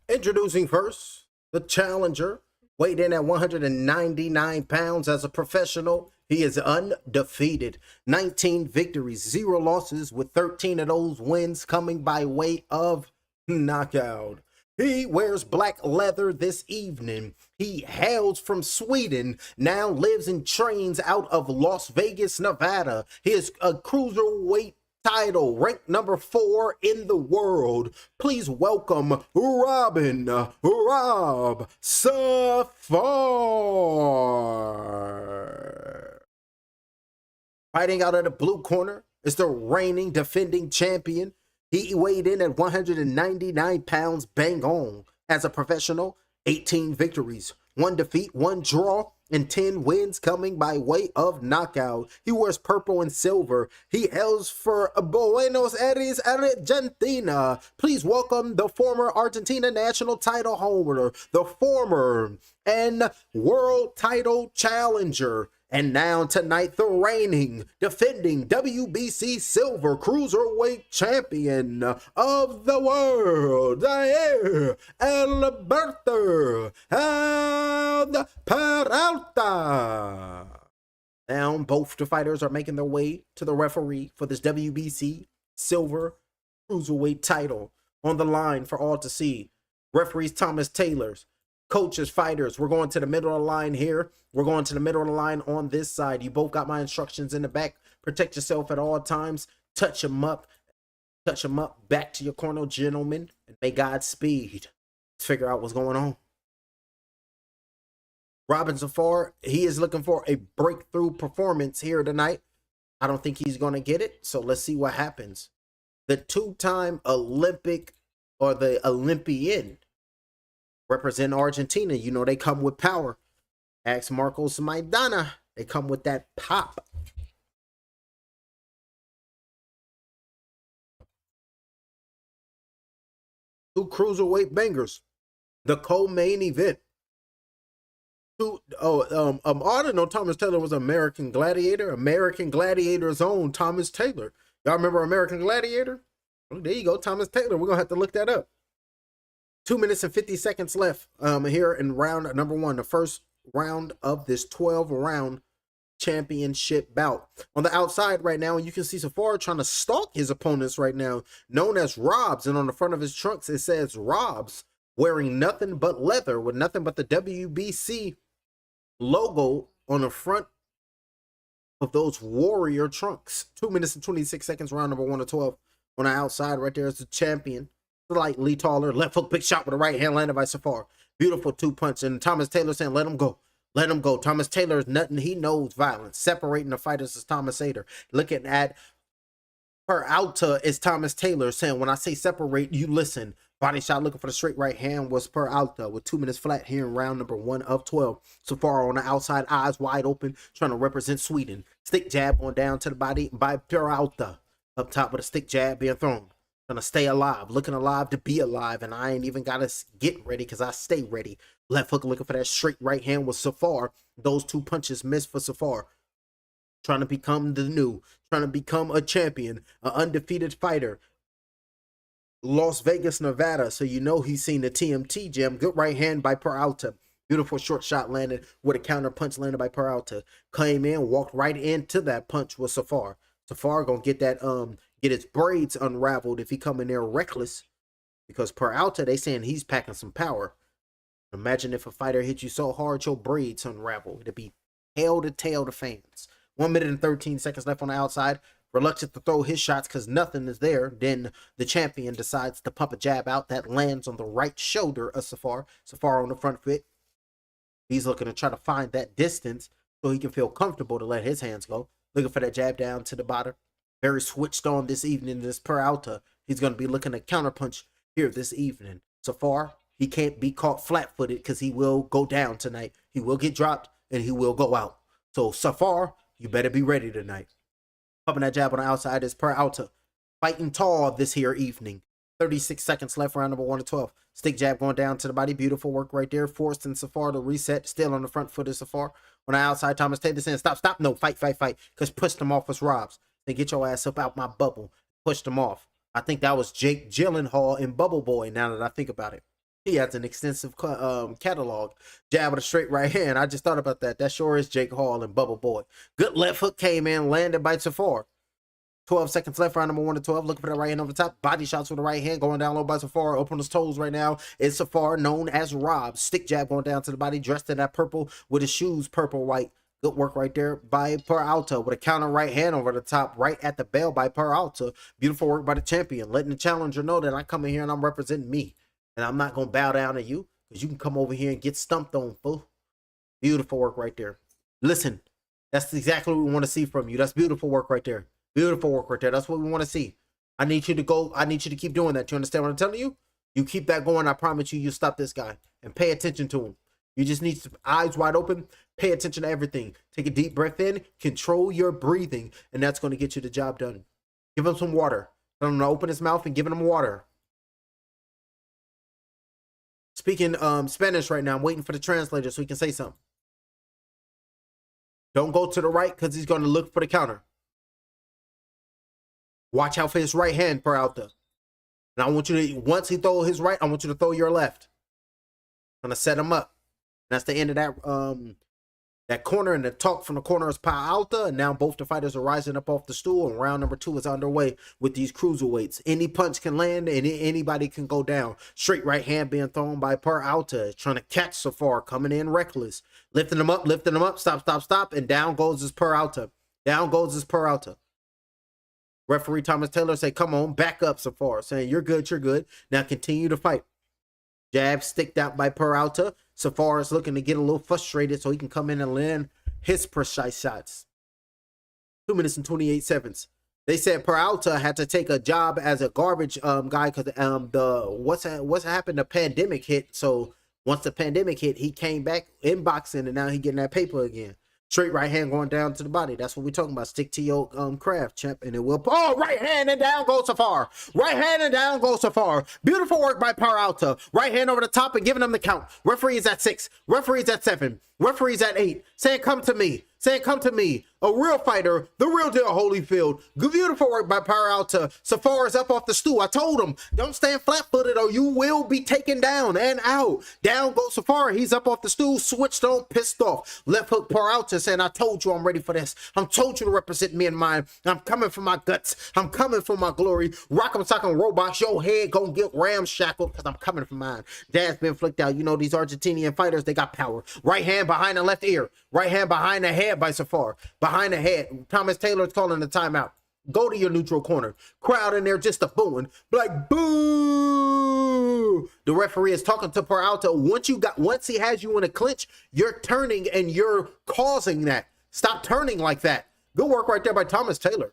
Introducing first, the challenger, weighed in at 199 pounds as a professional. He is undefeated. 19 victories, 0 losses, with 13 of those wins coming by way of knockout. He wears black leather this evening. He hails from Sweden, now lives and trains out of Las Vegas, Nevada. He is a cruiserweight title, ranked number 4 in the world. Please welcome Rob Safar. Fighting out of the blue corner is the reigning defending champion. He weighed in at 199 pounds, bang on. As a professional, 18 victories, 1 defeat, 1 draw, and 10 wins coming by way of knockout. He wears purple and silver. He hails for Buenos Aires, Argentina. Please welcome the former Argentina national title holder, the former and world title challenger, and now tonight, the reigning, defending WBC Silver Cruiserweight Champion of the world, Alberto and Peralta. Now, both the fighters are making their way to the referee for this WBC Silver Cruiserweight title. On the line for all to see, referees Thomas Taylor's, coaches, fighters, we're going to the middle of the line here. We're going to the middle of the line on this side. You both got my instructions in the back. Protect yourself at all times. Touch them up. Touch them up. Back to your corner, gentlemen. And may God speed. Let's figure out what's going on. Robin Safar, he is looking for a breakthrough performance here tonight. I don't think he's going to get it. So let's see what happens. The 2-time Olympic, or the Olympian, represent Argentina. You know they come with power. Ask Marcos Maidana. They come with that pop. Two cruiserweight bangers. The co-main event. I didn't know Thomas Taylor was American Gladiator. American Gladiator's own Thomas Taylor. Y'all remember American Gladiator? Oh, there you go, Thomas Taylor. We're gonna have to look that up. 2 minutes and 50 seconds left here in round number 1, the first round of this 12-round championship bout. On the outside right now, and you can see Safar trying to stalk his opponents right now, known as Robs, and on the front of his trunks it says Robs, wearing nothing but leather with nothing but the WBC logo on the front of those warrior trunks. 2 minutes and 26 seconds, round number 1 of 12. On the outside right there is the champion. Slightly taller, left hook, big shot with a right hand landed by Safar. Beautiful 2-punch, and Thomas Taylor saying, let him go. Let him go. Thomas Taylor is nothing. He knows violence. Separating the fighters is Thomas Taylor. Looking at Peralta is Thomas Taylor saying, when I say separate, you listen. Body shot looking for the straight right hand was Peralta with 2 minutes flat here in round number 1 of 12. Safar on the outside, eyes wide open, trying to represent Sweden. Stick jab going down to the body by Peralta. Up top with a stick jab being thrown. Gonna stay alive, looking alive to be alive, and I ain't even gotta get ready because I stay ready. Left hook looking for that straight right hand with Safar. Those 2 punches missed for Safar. Trying to become the new, trying to become a champion, an undefeated fighter. Las Vegas, Nevada, so you know he's seen the TMT gym. Good right hand by Peralta. Beautiful short shot landed with a counter punch landed by Peralta. Came in, walked right into that punch with Safar. Safar gonna get that get his braids unraveled if he come in there reckless, because Peralta, they saying he's packing some power. Imagine if a fighter hit you so hard your braids unravel. It'd be tail to tail to fans. 1 minute and 13 seconds left on the outside. Reluctant to throw his shots because nothing is there. Then the champion decides to pump a jab out that lands on the right shoulder of Safar. Safar on the front foot. He's looking to try to find that distance so he can feel comfortable to let his hands go. Looking for that jab down to the bottom. Very switched on this evening. This Peralta, he's going to be looking to counterpunch here this evening. Safar, he can't be caught flat-footed because he will go down tonight. He will get dropped and he will go out. So Safar, you better be ready tonight. Pumping that jab on the outside is Peralta. Fighting tall this here evening. 36 seconds left, round number 1 of 12. Stick jab going down to the body. Beautiful work right there. Forcing Safar to reset. Still on the front foot of Safar. On the outside, Thomas Taylor saying, stop, stop. No, fight, fight, fight. Because pushed him off was Robs. Then get your ass up out my bubble. Pushed him off. I think that was Jake Gyllenhaal in Bubble Boy, now that I think about it. He has an extensive catalog. Jab with a straight right hand. I just thought about that. That sure is Jake Hall and Bubba Boy. Good left hook came in, landed by Safar. 12 seconds left, round number 1 to 12. Looking for that right hand over the top. Body shots with the right hand going down low by Safar. Up on his toes right now is Safar, known as Rob. Stick jab going down to the body, dressed in that purple with his shoes purple, white. Good work right there by Peralta with a counter right hand over the top, right at the bell by Peralta. Beautiful work by the champion, letting the challenger know that I come in here and I'm representing me. And I'm not going to bow down to you because you can come over here and get stumped on, fool. Beautiful work right there. Listen, that's exactly what we want to see from you. That's beautiful work right there. Beautiful work right there. That's what we want to see. I need you to go. I need you to keep doing that. You understand what I'm telling you? You keep that going. I promise you, you stop this guy and pay attention to him. You just need to, eyes wide open, pay attention to everything. Take a deep breath in, control your breathing, and that's going to get you the job done. Give him some water. Tell him to open his mouth and give him water. Speaking Spanish right now. I'm waiting for the translator so he can say something. Don't go to the right because he's going to look for the counter. Watch out for his right hand, Peralta. And I want you to, once he throw his right, I want you to throw your left. I'm going to set him up. That's the end of that corner, and the talk from the corner is Peralta, and now both the fighters are rising up off the stool, and round number 2 is underway with these cruiserweights. Any punch can land, and anybody can go down. Straight right hand being thrown by Peralta, trying to catch Safar, coming in reckless. Lifting him up, stop, and down goes his Peralta. Down goes his Peralta. Referee Thomas Taylor say, come on, back up Safar, saying you're good, you're good. Now continue to fight. Jab sticked out by Peralta. Safar is looking to get a little frustrated so he can come in and land his precise shots. 2 minutes and 28 seconds. They said Peralta had to take a job as a garbage guy because what's happened? The pandemic hit. So once the pandemic hit, he came back in boxing, and now he getting that paper again. Straight right hand going down to the body. That's what we're talking about. Stick to your craft, champ, and it will. Oh, right hand and down goes Safar. Right hand and down goes Safar. Beautiful work by Peralta. Right hand over the top and giving them the count. Referee is at 6. Referee is at 7. Referee's at 8. Saying, come to me. Saying, come to me. A real fighter. The real deal, Holyfield. Beautiful work by Peralta. Safar is up off the stool. I told him, don't stand flat-footed or you will be taken down and out. Down goes Safar. He's up off the stool, switched on, pissed off. Left hook Peralta saying, I told you I'm ready for this. I'm told you to represent me and mine. I'm coming for my guts. I'm coming for my glory. Rock'em sock'em robots. Your head gonna get ramshackled because I'm coming for mine. Dad's been flicked out. You know these Argentinian fighters, they got power. Right hand behind the left ear. Right hand behind the head by Safar. Behind the head. Thomas Taylor's calling the timeout. Go to your neutral corner. Crowd in there just a booing. Like, boo! The referee is talking to Peralta. Once he has you in a clinch, you're turning and you're causing that. Stop turning like that. Good work right there by Thomas Taylor.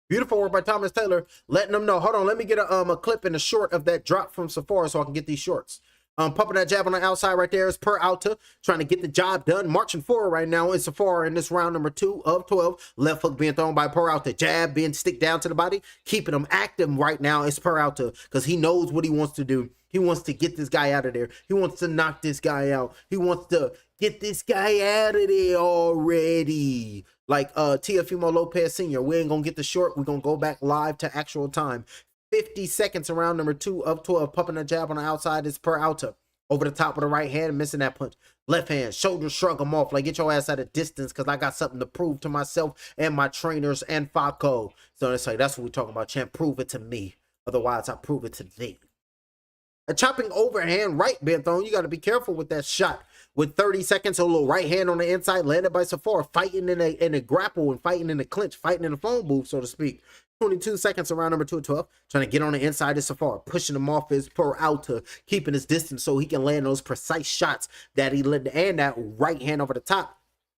Beautiful work by Thomas Taylor. Letting them know. Hold on, let me get a clip and a short of that drop from Safar so I can get these shorts. Pumping that jab on the outside right there is Peralta, trying to get the job done. Marching forward right now is Safar in this round number 2 of 12. Left hook being thrown by Peralta. Jab being stick down to the body. Keeping him active right now is Peralta because he knows what he wants to do. He wants to get this guy out of there. He wants to knock this guy out. He wants to get this guy out of there already. Like Teofimo Lopez Sr. We ain't going to get the short. We're going to go back live to actual time. 50 seconds around number 2 of 12. Pumping a jab on the outside is Peralta. Over the top of the right hand, missing that punch. Left hand, shoulder shrug him off. Like, get your ass at a distance because I got something to prove to myself and my trainers and Faco. So it's like, that's what we're talking about, champ. Prove it to me. Otherwise, I prove it to thee. A chopping overhand right being thrown. You got to be careful with that shot. With 30 seconds, a little right hand on the inside, landed by Safar, fighting in a grapple and fighting in a clinch, fighting in the phone booth, so to speak. 22 seconds around number 2 of 12, trying to get on the inside of Safar, pushing him off his Peralta, keeping his distance so he can land those precise shots that he led, and that right hand over the top.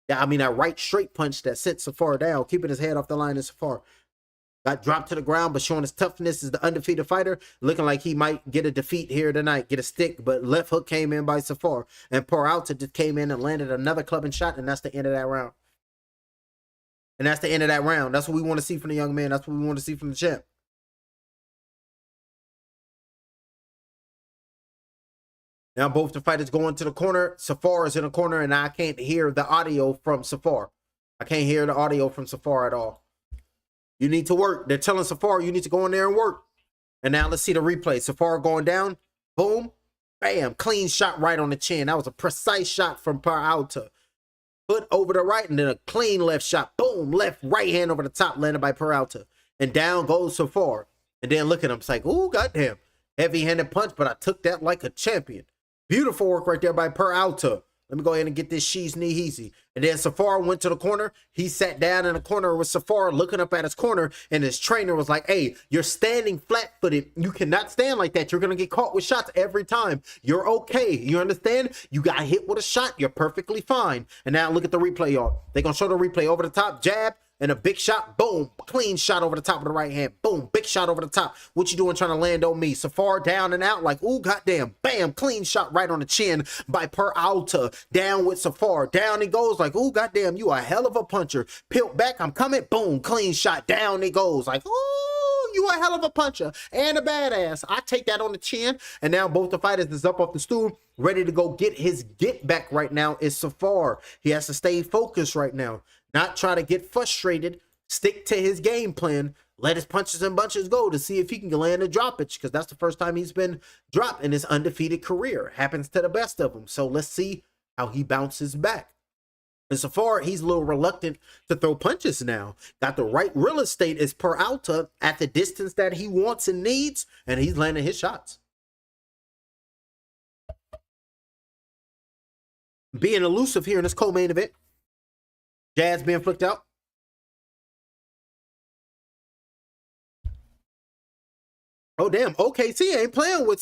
I mean, that right straight punch that sent Safar down, keeping his head off the line of Safar. Got dropped to the ground, but showing his toughness as the undefeated fighter, looking like he might get a defeat here tonight, get a stick, but left hook came in by Safar, and Peralta just came in and landed another clubbing shot, and that's the end of that round. And that's the end of that round. That's what we want to see from the young man. That's what we want to see from the champ. Now both the fighters going to the corner. Safar is in the corner, and I can't hear the audio from Safar. I can't hear the audio from Safar at all. You need to work. They're telling Safar you need to go in there and work. And now let's see the replay. Safar going down. Boom. Bam, clean shot right on the chin. That was a precise shot from Peralta. Foot over the right, and then a clean left shot. Boom, left, right hand over the top, landed by Peralta. And down goes Safar. And then look at him. It's like, ooh, goddamn. Heavy-handed punch, but I took that like a champion. Beautiful work right there by Peralta. Let me go ahead and get this she's knee easy. And then Safar went to the corner. He sat down in the corner with Safar looking up at his corner. And his trainer was like, hey, you're standing flat-footed. You cannot stand like that. You're going to get caught with shots every time. You're okay. You understand? You got hit with a shot. You're perfectly fine. And now look at the replay, y'all. They're going to show the replay over the top. Jab. And a big shot, boom, clean shot over the top of the right hand, boom, big shot over the top. What you doing trying to land on me? Safar down and out like, ooh, goddamn, bam, clean shot right on the chin by Peralta. Down with Safar, down he goes like, ooh, goddamn, you a hell of a puncher. Pilt back, I'm coming, boom, clean shot, down he goes like, ooh, you a hell of a puncher and a badass. I take that on the chin, and now both the fighters is up off the stool, ready to go get his get back right now is Safar. He has to stay focused right now. Not try to get frustrated, stick to his game plan, let his punches and bunches go to see if he can land a droppage, because that's the first time he's been dropped in his undefeated career. Happens to the best of them. So let's see how he bounces back. And so far, he's a little reluctant to throw punches now. Got the right real estate is Peralta at the distance that he wants and needs, and he's landing his shots. Being elusive here in this co-main event. Jazz being flicked out. Oh, damn. OKC ain't playing with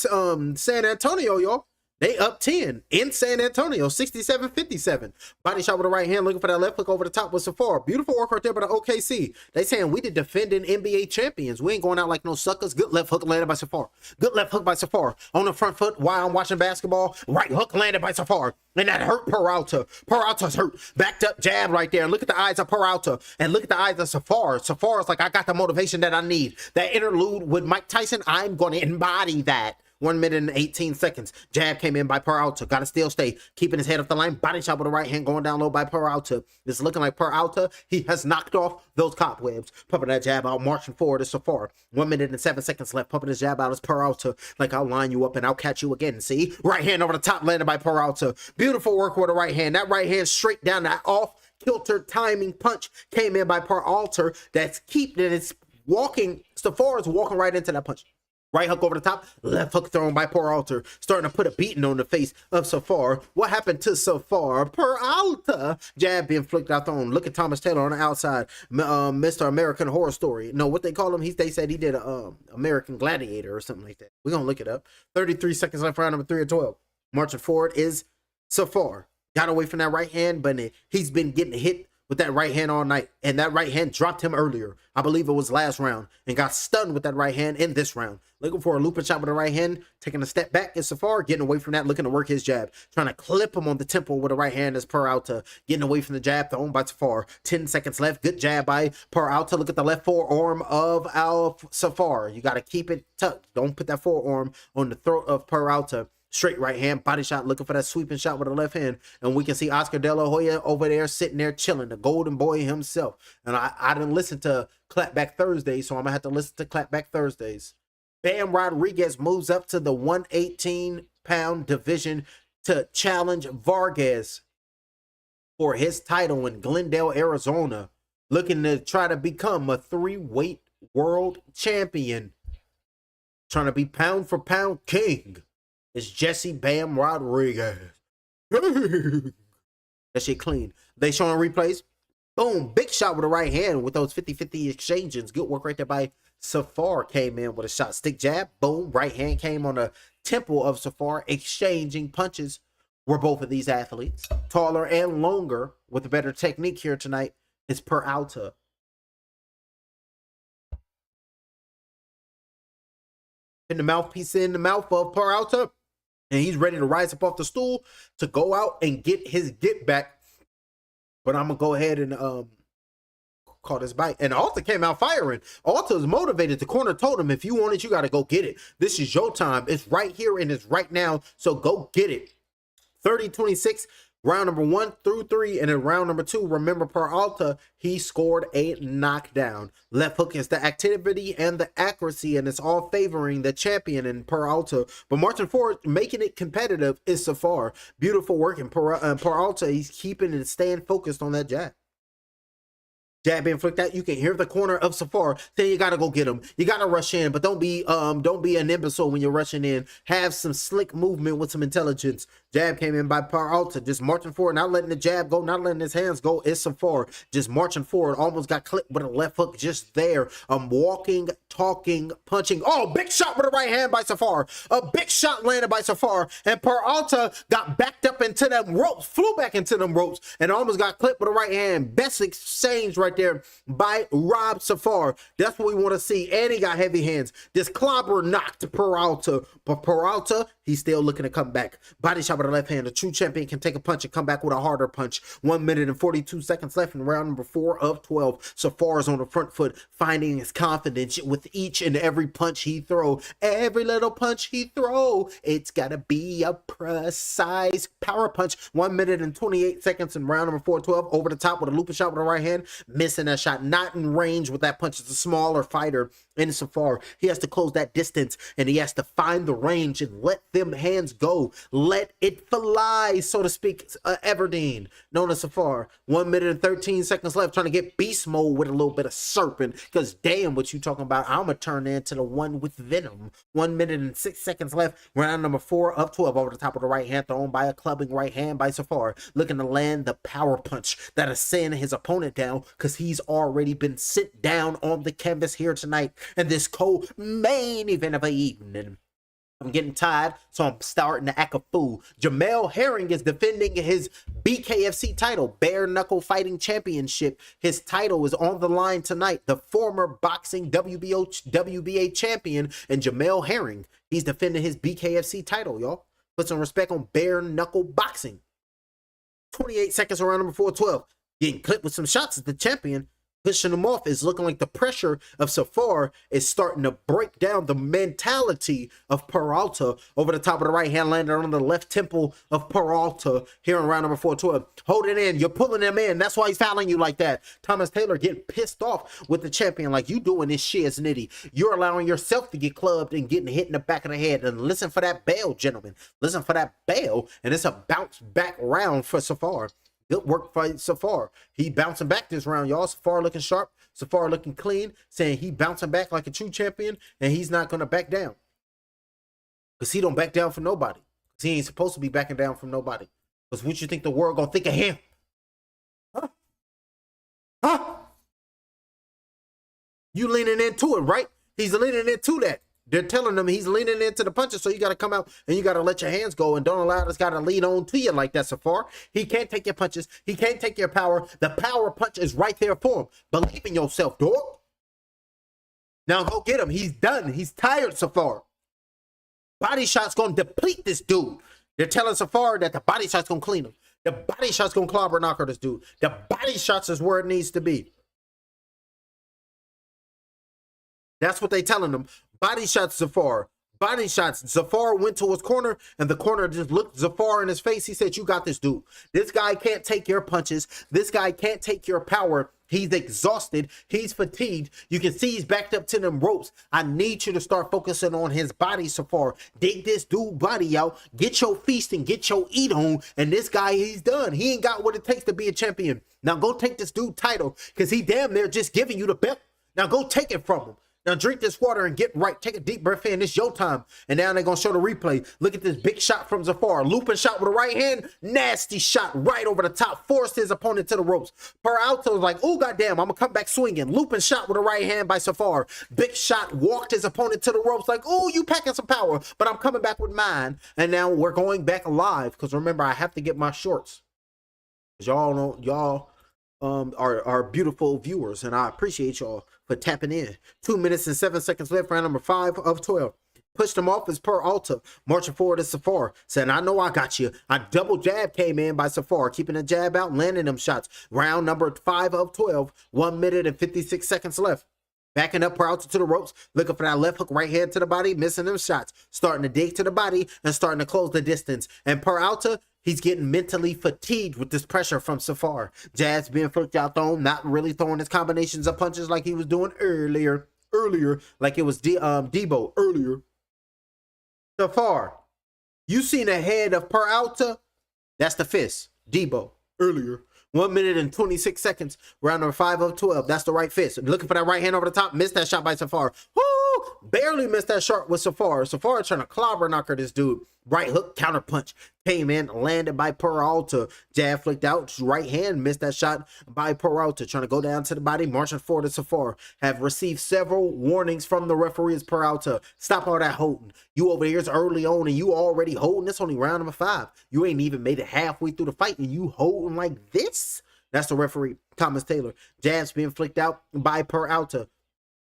San Antonio, y'all. They up 10 in San Antonio, 67-57. Body shot with the right hand, looking for that left hook over the top with Safar. Beautiful work right there by the OKC. They saying we the defending NBA champions. We ain't going out like no suckers. Good left hook landed by Safar. Good left hook by Safar. On the front foot while I'm watching basketball. Right hook landed by Safar. And that hurt Peralta. Peralta's hurt. Backed up jab right there. And look at the eyes of Peralta. And look at the eyes of Safar. Safar's like, I got the motivation that I need. That interlude with Mike Tyson, I'm going to embody that. 1 minute and 18 seconds. Jab came in by Peralta. Got to still stay. Keeping his head off the line. Body shot with the right hand going down low by Peralta. It's looking like Peralta. He has knocked off those cobwebs. Pumping that jab out. Marching forward is Safar. 1 minute and 7 seconds left. Pumping his jab out is Peralta. Like, I'll line you up and I'll catch you again. See? Right hand over the top landed by Peralta. Beautiful work with the right hand. That right hand straight down that off kilter timing punch came in by Peralta. That's keeping it. Walking. Safar is walking right into that punch. Right hook over the top, left hook thrown by Peralta, starting to put a beating on the face of Safar. What happened to Safar? Peralta, jab being flicked out thrown. Look at Thomas Taylor on the outside, Mr. American Horror Story. No, what they call him? They said he did a American Gladiator or something like that. We're gonna look it up. 33 seconds left, round number 3 of 12. Marching forward is Safar. Got away from that right hand, but he's been getting hit with that right hand all night, and that right hand dropped him earlier. I believe it was last round, and got stunned with that right hand in this round. Looking for a looping shot with the right hand, taking a step back is Safar, getting away from that, looking to work his jab, trying to clip him on the temple with the right hand is Peralta, getting away from the jab thrown by Safar. 10 seconds left, good jab by Peralta. Look at the left forearm of Safar. You got to keep it tucked. Don't put that forearm on the throat of Peralta. Straight right hand, body shot, looking for that sweeping shot with the left hand. And we can see Oscar De La Hoya over there sitting there chilling, the golden boy himself. And I didn't listen to Clapback Thursdays, so I'm going to have to listen to Clapback Thursdays. Bam Rodriguez moves up to the 118-pound division to challenge Vargas for his title in Glendale, Arizona. Looking to try to become a 3-weight world champion. Trying to be pound for pound king. It's Jesse Bam Rodriguez. That shit clean. They showing replays. Boom. Big shot with the right hand with those 50-50 exchanges. Good work right there by Safar. Came in with a shot. Stick jab. Boom. Right hand came on the temple of Safar. Exchanging punches were both of these athletes. Taller and longer with a better technique here tonight is Peralta. In the mouthpiece in the mouth of Peralta. And he's ready to rise up off the stool to go out and get his get back. But I'm going to go ahead and call this bite. And Alta came out firing. Alta is motivated. The corner told him, if you want it, you got to go get it. This is your time. It's right here and it's right now. So go get it. 30-26. Round number 1 through 3, and in round number 2, remember Peralta, he scored a knockdown. Left hook is the activity and the accuracy, and it's all favoring the champion in Peralta. But marching forward, making it competitive is Safar. Beautiful work in Peralta. He's keeping and staying focused on that jab. Jab being flicked out. You can hear the corner of Safar. Then you gotta go get him. You gotta rush in, but don't be an imbecile when you're rushing in. Have some slick movement with some intelligence. Jab came in by Peralta, just marching forward, not letting the jab go, not letting his hands go. It's Safar just marching forward. Almost got clipped with a left hook just there. Walking, talking, punching. Oh, big shot with a right hand by Safar. A big shot landed by Safar, and Peralta got backed up into them ropes, flew back into them ropes, and almost got clipped with a right hand. Best exchange right there by Rob Safar. That's what we want to see. And he got heavy hands. This clobber knocked Peralta, but Peralta, he's still looking to come back. Body shot with the left hand. A true champion can take a punch and come back with a harder punch. 1 minute and 42 seconds left in round number 4 of 12. Safar is on the front foot, finding his confidence with each and every punch he throw. Every little punch he throw, it's gotta be a precise power punch. 1 minute and 28 seconds in round number 4 of 12. Over the top with a looping shot with the right hand. Missing that shot, not in range with that punch. It's a smaller fighter in Safar. He has to close that distance, and he has to find the range and let them hands go. Let it fly, so to speak. Everdeen, known as Safar. 1 minute and 13 seconds left, trying to get beast mode with a little bit of serpent, because damn what you talking about. I'm gonna turn into the one with venom. 1 minute and 6 seconds left, round number 4 of 12. Over the top of the right hand, thrown by a clubbing right hand by Safar, looking to land the power punch that'll send his opponent down, because he's already been sit down on the canvas here tonight in this co-main event of the evening. I'm getting tired, so I'm starting to act a fool. Yamil Herring is defending his BKFC title, Bare Knuckle Fighting Championship. His title is on the line tonight. The former boxing WBA champion and Yamil Herring, he's defending his BKFC title, y'all. Put some respect on Bare Knuckle Boxing. 28 seconds around number 412. Getting clipped with some shots as the champion. Pushing him off is looking like the pressure of Safar is starting to break down the mentality of Peralta. Over the top of the right hand, landed on the left temple of Peralta here in round number 412. Hold it in. You're pulling him in. That's why he's fouling you like that. Thomas Taylor getting pissed off with the champion like, you doing this shit as nitty. You're allowing yourself to get clubbed and getting hit in the back of the head. And listen for that bell, gentlemen. Listen for that bell. And it's a bounce back round for Safar. Good work by Safar. He bouncing back this round, y'all. Safar looking sharp. Safar looking clean. Saying he bouncing back like a true champion. And he's not going to back down. Because he don't back down for nobody. Because he ain't supposed to be backing down from nobody. Because what you think the world going to think of him? Huh? Huh? You leaning into it, right? He's leaning into that. They're telling him he's leaning into the punches, so you got to come out and you got to let your hands go and don't allow this guy to lead on to you like that, Safar. He can't take your punches. He can't take your power. The power punch is right there for him. Believe in yourself, dog. Now go get him. He's done. He's tired, Safar. Body shot's going to deplete this dude. They're telling Safar that the body shot's going to clean him. The body shot's going to clobber knocker this dude. The body shots is where it needs to be. That's what they telling him. Body shots, Safar. Body shots. Safar went to his corner, and the corner just looked Safar in his face. He said, you got this, dude. This guy can't take your punches. This guy can't take your power. He's exhausted. He's fatigued. You can see he's backed up to them ropes. I need you to start focusing on his body, Safar. Dig this dude body out. Get your feast and get your eat on. And this guy, he's done. He ain't got what it takes to be a champion. Now go take this dude title, because he damn near just giving you the belt. Now go take it from him. Now drink this water and get right. Take a deep breath in. It's your time. And now they're going to show the replay. Look at this big shot from Safar. Looping shot with the right hand. Nasty shot right over the top. Forced his opponent to the ropes. Peralta was like, oh, goddamn, I'm going to come back swinging. Looping shot with the right hand by Safar. Big shot walked his opponent to the ropes like, oh, you packing some power. But I'm coming back with mine. And now we're going back live. Because remember, I have to get my shorts. Y'all know, y'all are beautiful viewers. And I appreciate y'all for tapping in. 2 minutes and 7 seconds left, round number 5 of 12. Pushed him off as Peralta, marching forward as Safar, saying, I know I got you. A double jab came in by Safar, keeping the jab out, landing them shots. Round number 5 of 12, 1 minute and 56 seconds left. Backing up Peralta to the ropes, looking for that left hook right hand to the body, missing them shots. Starting to dig to the body and starting to close the distance. And Peralta, He's getting mentally fatigued with this pressure from Safar. Jabs being flicked out thrown, not really throwing his combinations of punches like he was doing earlier, like it was Debo earlier. Safar, you seen the head of Peralta? That's the fist. Debo earlier. 1 minute and 26 seconds. Round number 5 of 12. That's the right fist. Looking for that right hand over the top. Missed that shot by Safar. Woo! Barely missed that shot with Safar. Safar trying to clobber knocker this dude. Right hook, counter punch. Came in, landed by Peralta. Jab flicked out. Right hand missed that shot by Peralta. Trying to go down to the body. Marching forward to Safar. Have received several warnings from the referees. Peralta, stop all that holding. You over here's early on and you already holding. This only round number 5. You ain't even made it halfway through the fight and you holding like this? That's the referee, Thomas Taylor. Jabs being flicked out by Peralta.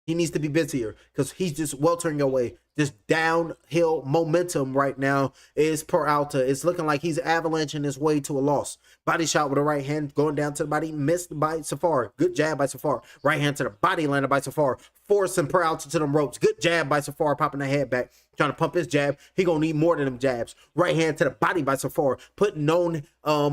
He needs to be busier because he's just weltering away. This downhill momentum right now is Peralta. It's looking like he's avalanching his way to a loss. Body shot with a right hand going down to the body. Missed by Safar. Good jab by Safar. Right hand to the body landed by Safar. Forcing Peralta to them ropes. Good jab by Safar, popping the head back. Trying to pump his jab. He gonna need more than them jabs. Right hand to the body by Safar. Putting on,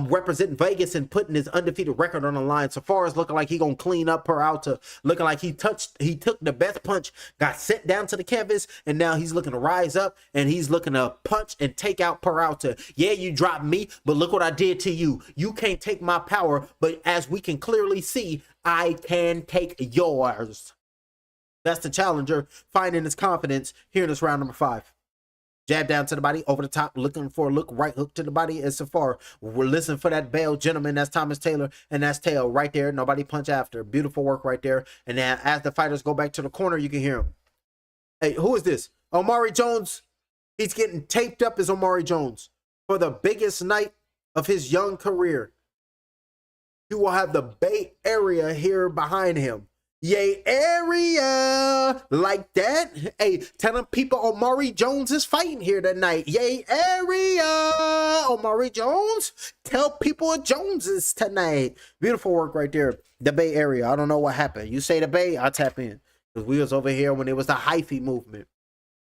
representing Vegas and putting his undefeated record on the line. Safar is looking like he gonna clean up Peralta. Looking like he took the best punch, got sent down to the canvas, and now he's looking to rise up and he's looking to punch and take out Peralta. Yeah, you dropped me, but look what I did to you. You can't take my power, but as we can clearly see, I can take yours. That's the challenger finding his confidence here in this round number 5. Jab down to the body, over the top, looking for a look, right hook to the body is Safar. We're listening for that bell, gentlemen. That's Thomas Taylor, and that's Tail right there. Nobody punch after. Beautiful work right there. And then as the fighters go back to the corner, you can hear him. Hey, who is this? Omari Jones. He's getting taped up as Omari Jones for the biggest night of his young career. He will have the Bay Area here behind him. Yay area, like that. Hey, telling people Omari Jones is fighting here tonight. Yay area, Omari Jones. Tell people Joneses tonight. Beautiful work right there. The Bay Area. I don't know what happened. You say the Bay, I tap in. Because we was over here when it was the hyphy movement.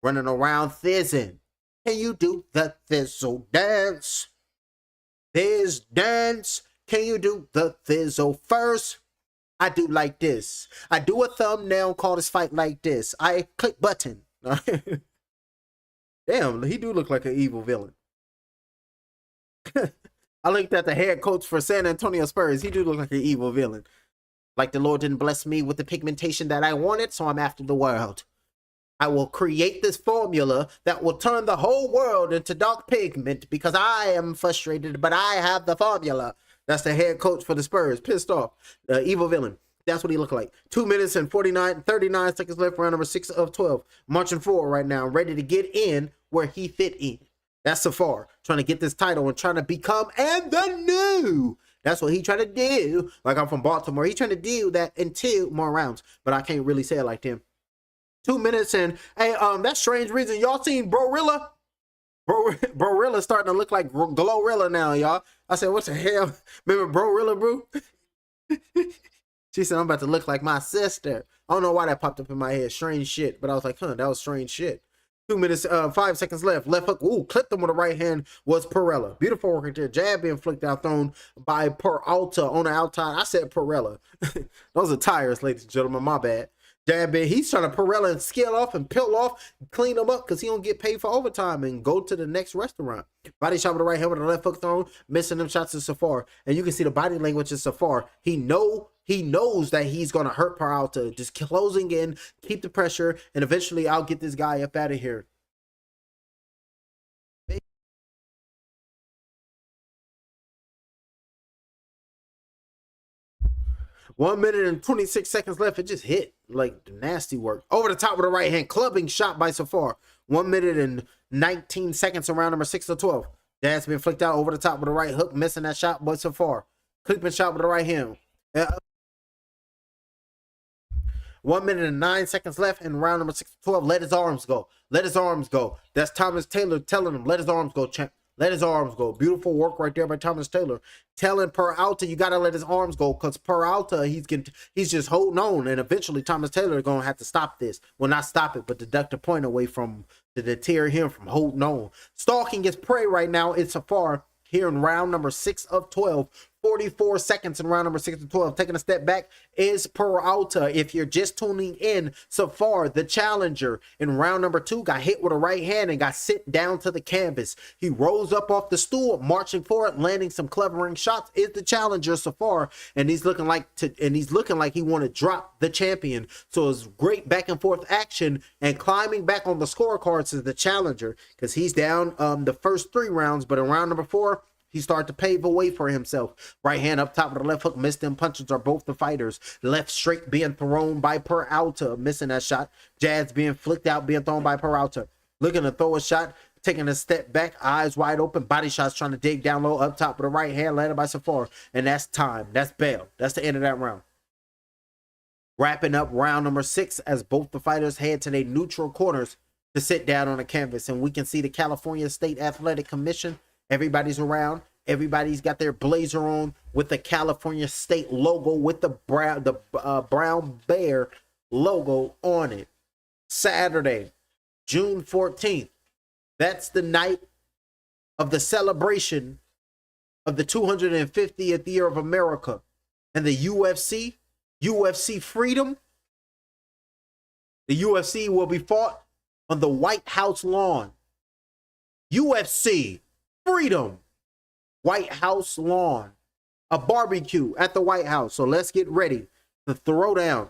Running around thizzing. Can you do the thizzle dance? Thiz dance. Can you do the thizzle first? I do like this. I do a thumbnail, call this fight like this. I click button. Damn, he do look like an evil villain. I looked at the head coach for San Antonio Spurs. He do look like an evil villain. Like the Lord didn't bless me with the pigmentation that I wanted, so I'm after the world. I will create this formula that will turn the whole world into dark pigment because I am frustrated, but I have the formula. That's the head coach for the Spurs. Pissed off. Evil villain. That's what he looked like. 2 minutes and 39 seconds left. Round number 6 of 12. Marching forward right now. Ready to get in where he fit in. That's Safar. Trying to get this title and trying to become and the new. That's what he trying to do. Like I'm from Baltimore. He trying to do that in 2 more rounds. But I can't really say it like him. 2 minutes and, hey, that's strange reason. Y'all seen Brorilla? Brorilla starting to look like Glorilla now, y'all. I said, what the hell? Remember Brorilla, bro? She said, I'm about to look like my sister. I don't know why that popped up in my head. Strange shit. But I was like, that was strange shit. 2 minutes, 5 seconds left. Left hook. Ooh, clipped him with the right hand was Perella. Beautiful work right there. Jab being flicked out, thrown by Peralta on the outside. I said Perella. Those are tires, ladies and gentlemen. My bad. Jab in. He's trying to Perella and scale off and peel off, clean him up because he don't get paid for overtime and go to the next restaurant. Body shot with the right hand with the left hook thrown, missing them shots to Safar. And you can see the body language of Safar. He knows that he's going to hurt Peralta. Just closing in, keep the pressure, and eventually I'll get this guy up out of here. 1 minute and 26 seconds left. It just hit like nasty work. Over the top with the right hand. Clubbing shot by Safar. 1 minute and 19 seconds around number 6 of 12. That's been flicked out over the top with the right hook. Missing that shot by Safar. Clipping shot with the right hand. 1 minute and 9 seconds left in round number 6 of 12. Let his arms go. Let his arms go. That's Thomas Taylor telling him, let his arms go, champ. Let his arms go. Beautiful work right there by Thomas Taylor. Telling Peralta, you got to let his arms go because Peralta, he's just holding on. And eventually Thomas Taylor is going to have to stop this. Well, not stop it, but deduct a point away from to deter him from holding on. Stalking his prey right now. It's Safar. here in round number 6 of 12. 44 seconds in round number 6 of 12. Taking a step back is Peralta. If you're just tuning in, Safar, the challenger, in round number 2, got hit with a right hand and got sit down to the canvas. He rose up off the stool, marching forward, landing some clevering shots. Is the challenger Safar, and he's looking like he want to drop the champion. So it's great back and forth action, and climbing back on the scorecards is the challenger because he's down the first 3 rounds, but in round number 4. He started to pave a way for himself. Right hand up top of the left hook, missed them punches are both the fighters. Left straight being thrown by Peralta, missing that shot. Jabs being flicked out, being thrown by Peralta. Looking to throw a shot, taking a step back, eyes wide open, body shots trying to dig down low, up top of the right hand, landed by Safar. And that's time. That's bail. That's the end of that round. Wrapping up round number 6 as both the fighters head to their neutral corners to sit down on the canvas. And we can see the California State Athletic Commission. Everybody's around. Everybody's got their blazer on with the California State logo with the brown bear logo on it. Saturday, June 14th. That's the night of the celebration of the 250th year of America and the UFC freedom. The UFC will be fought on the White House lawn. UFC freedom. White House lawn. A barbecue at the White House. So let's get ready to throw down.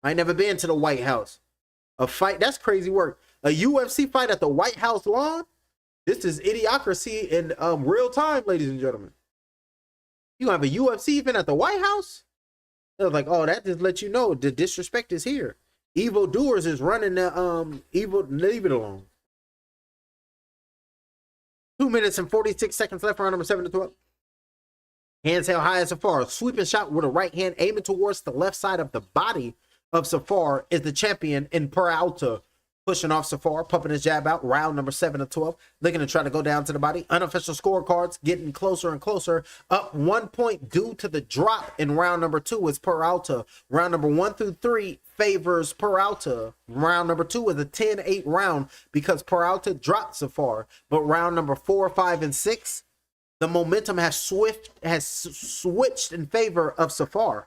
I ain't never been to the White House. A fight, that's crazy work. A UFC fight at the White House lawn? This is idiocracy in real time, ladies and gentlemen. You have a UFC event at the White House? They're like, oh, that just lets you know the disrespect is here. Evil doers is running the evil, leave it alone. 2 minutes and 46 seconds left, round number 7 to 12. Hands held high as Safar. Sweeping shot with a right hand aiming towards the left side of the body of Safar is the champion in Peralta. Pushing off Safar, pumping his jab out. Round number 7 to 12. Looking to try to go down to the body. Unofficial scorecards getting closer and closer. Up 1 point due to the drop in round number 2 is Peralta. Round number 1 through 3 favors Peralta. Round number 2 is a 10-8 round because Peralta dropped Safar. But round number 4, 5, and 6, the momentum has switched in favor of Safar.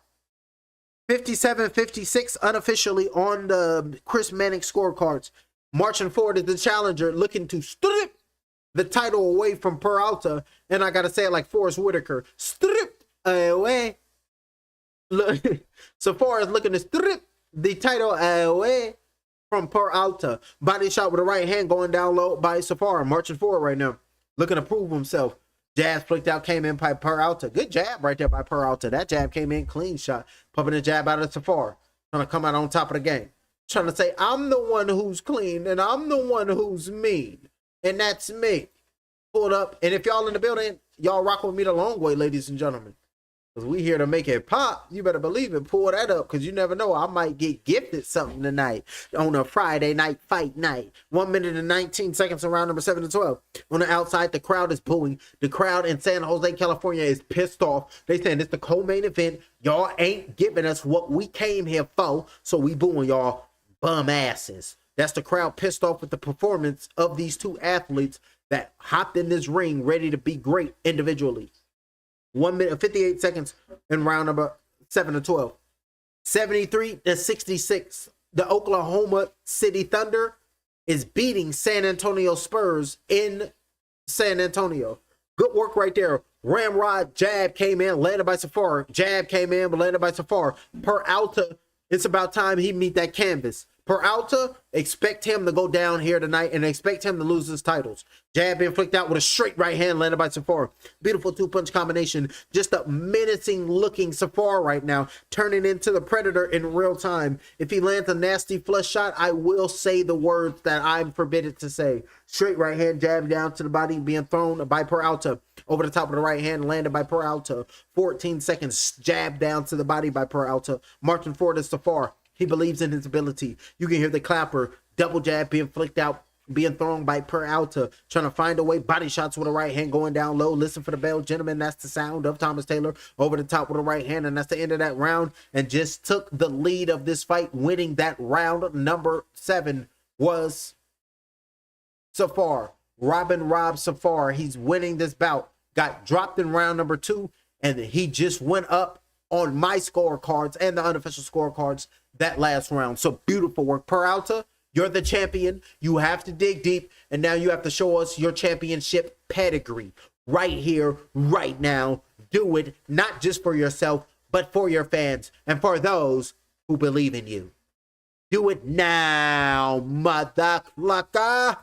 57-56 unofficially on the Chris Mannix scorecards. Marching forward is the challenger looking to strip the title away from Peralta. And I got to say it like Forrest Whitaker. Strip away. Safar is looking to strip the title away from Peralta. Body shot with the right hand going down low by Safar. Marching forward right now. Looking to prove himself. Jab flicked out, came in by Peralta. Good jab right there by Peralta. That jab came in, clean shot. Pumping the jab out of Safar. Trying to come out on top of the game. Trying to say, I'm the one who's clean and I'm the one who's mean. And that's me. Pulled up. And if y'all in the building, y'all rock with me the long way, ladies and gentlemen. Because we here to make it pop. You better believe it. Pull that up because you never know. I might get gifted something tonight on a Friday night fight night. 1 minute and 19 seconds in round number 7 to 12. On the outside, the crowd is booing. The crowd in San Jose, California is pissed off. They saying it's the co-main event. Y'all ain't giving us what we came here for. So we booing y'all bum asses. That's the crowd pissed off with the performance of these two athletes that hopped in this ring ready to be great individually. 1 minute, 58 seconds in round number 7 to 12. 73-66. The Oklahoma City Thunder is beating San Antonio Spurs in San Antonio. Good work right there. Ramrod jab came in, landed by Safar. Jab came in, but landed by Safar. Peralta, it's about time he meet that canvas. Peralta, expect him to go down here tonight and expect him to lose his titles. Jab being flicked out with a straight right hand landed by Safar. Beautiful two-punch combination. Just a menacing looking Safar right now, turning into the Predator in real time. If he lands a nasty flush shot, I will say the words that I'm forbidden to say. Straight right hand jab down to the body being thrown by Peralta. Over the top of the right hand landed by Peralta. 14 seconds jab down to the body by Peralta. Marching forward is Safar. He believes in his ability. You can hear the clapper. Double jab being flicked out, being thrown by Peralta. Trying to find a way. Body shots with a right hand going down low. Listen for the bell, gentlemen. That's the sound of Thomas Taylor. Over the top with a right hand. And that's the end of that round. And just took the lead of this fight. Winning that round number 7 was Safar. Rob Safar. He's winning this bout got dropped in round number 2, and he just went up on my scorecards and the unofficial scorecards that last round. So beautiful work. Peralta, you're the champion. You have to dig deep, and now you have to show us your championship pedigree right here, right now. Do it, not just for yourself, but for your fans and for those who believe in you. Do it now, mother clucker.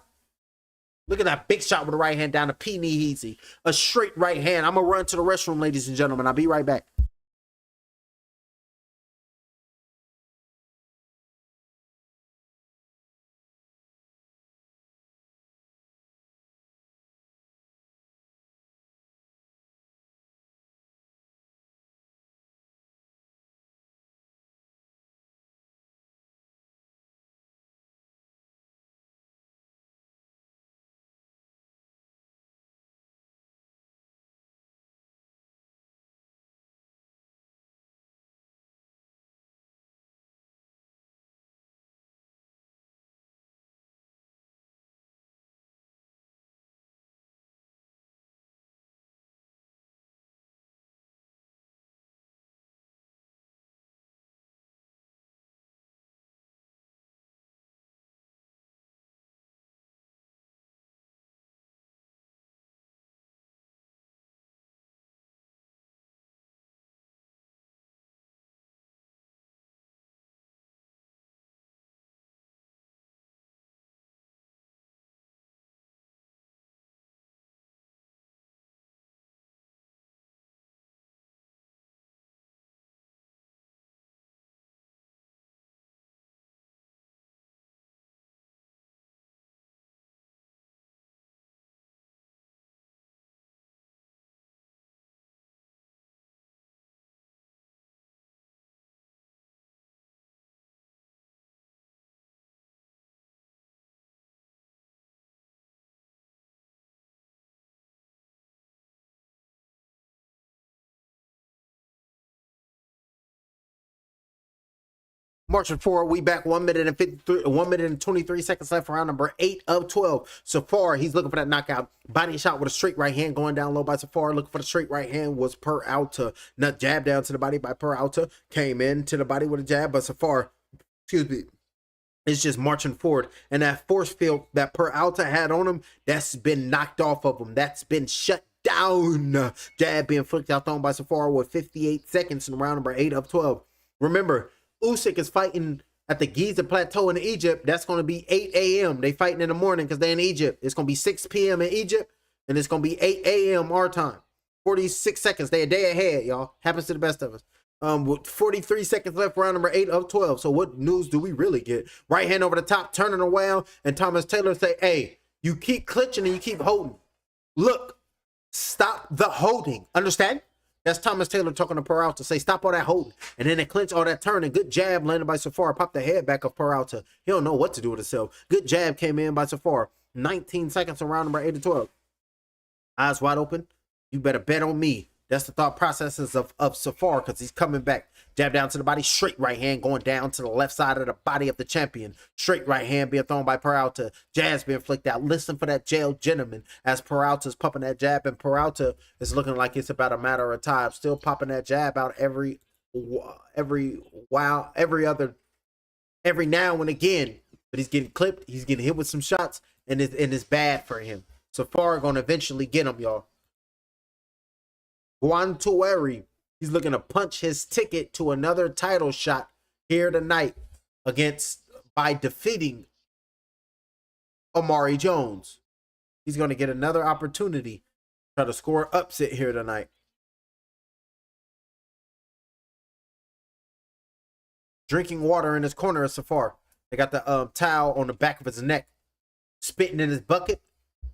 Look at that big shot with the right hand down the P knee easy. A straight right hand. I'm going to run to the restroom, ladies and gentlemen. I'll be right back. Marching forward, we back 1 minute and 53, 1 minute and 23 seconds left for round number 8 of 12. Safar, he's looking for that knockout. Body shot with a straight right hand going down low by Safar. Looking for the straight right hand was Peralta. Not jab down to the body by Peralta. Came in to the body with a jab, but Safar, excuse me, is just marching forward. And that force field that Peralta had on him, that's been knocked off of him. That's been shut down. Jab being flicked out thrown by Safar with 58 seconds in round number 8 of 12. Remember, Usyk is fighting at the Giza Plateau in Egypt. That's going to be 8 a.m. They fighting in the morning because they're in Egypt. It's going to be 6 p.m. in Egypt, and it's going to be 8 a.m. our time. 46 seconds. They a day ahead, y'all. Happens to the best of us. With 43 seconds left, round number 8 of 12. So what news do we really get? Right hand over the top, turning around, and Thomas Taylor say, hey, you keep clinching and you keep holding. Look, stop the holding. Understand? That's Thomas Taylor talking to Peralta. Say, stop all that holding. And then they clinch all that turning. Good jab landed by Safar. Pop the head back of Peralta. He don't know what to do with himself. Good jab came in by Safar. 19 seconds around number 8 to 12. Eyes wide open. You better bet on me. That's the thought processes of Safar because he's coming back. Jab down to the body. Straight right hand going down to the left side of the body of the champion. Straight right hand being thrown by Peralta. Jab's being flicked out. Listen for that jail gentleman as Peralta's pumping that jab. And Peralta is looking like it's about a matter of time. Still popping that jab out every now and again. But he's getting clipped. He's getting hit with some shots. And it's bad for him. Safar going to eventually get him, y'all. Guantueri, he's looking to punch his ticket to another title shot here tonight by defeating Omari Jones. He's going to get another opportunity to try to score upset here tonight. Drinking water in his corner of Safar. They got the towel on the back of his neck. Spitting in his bucket.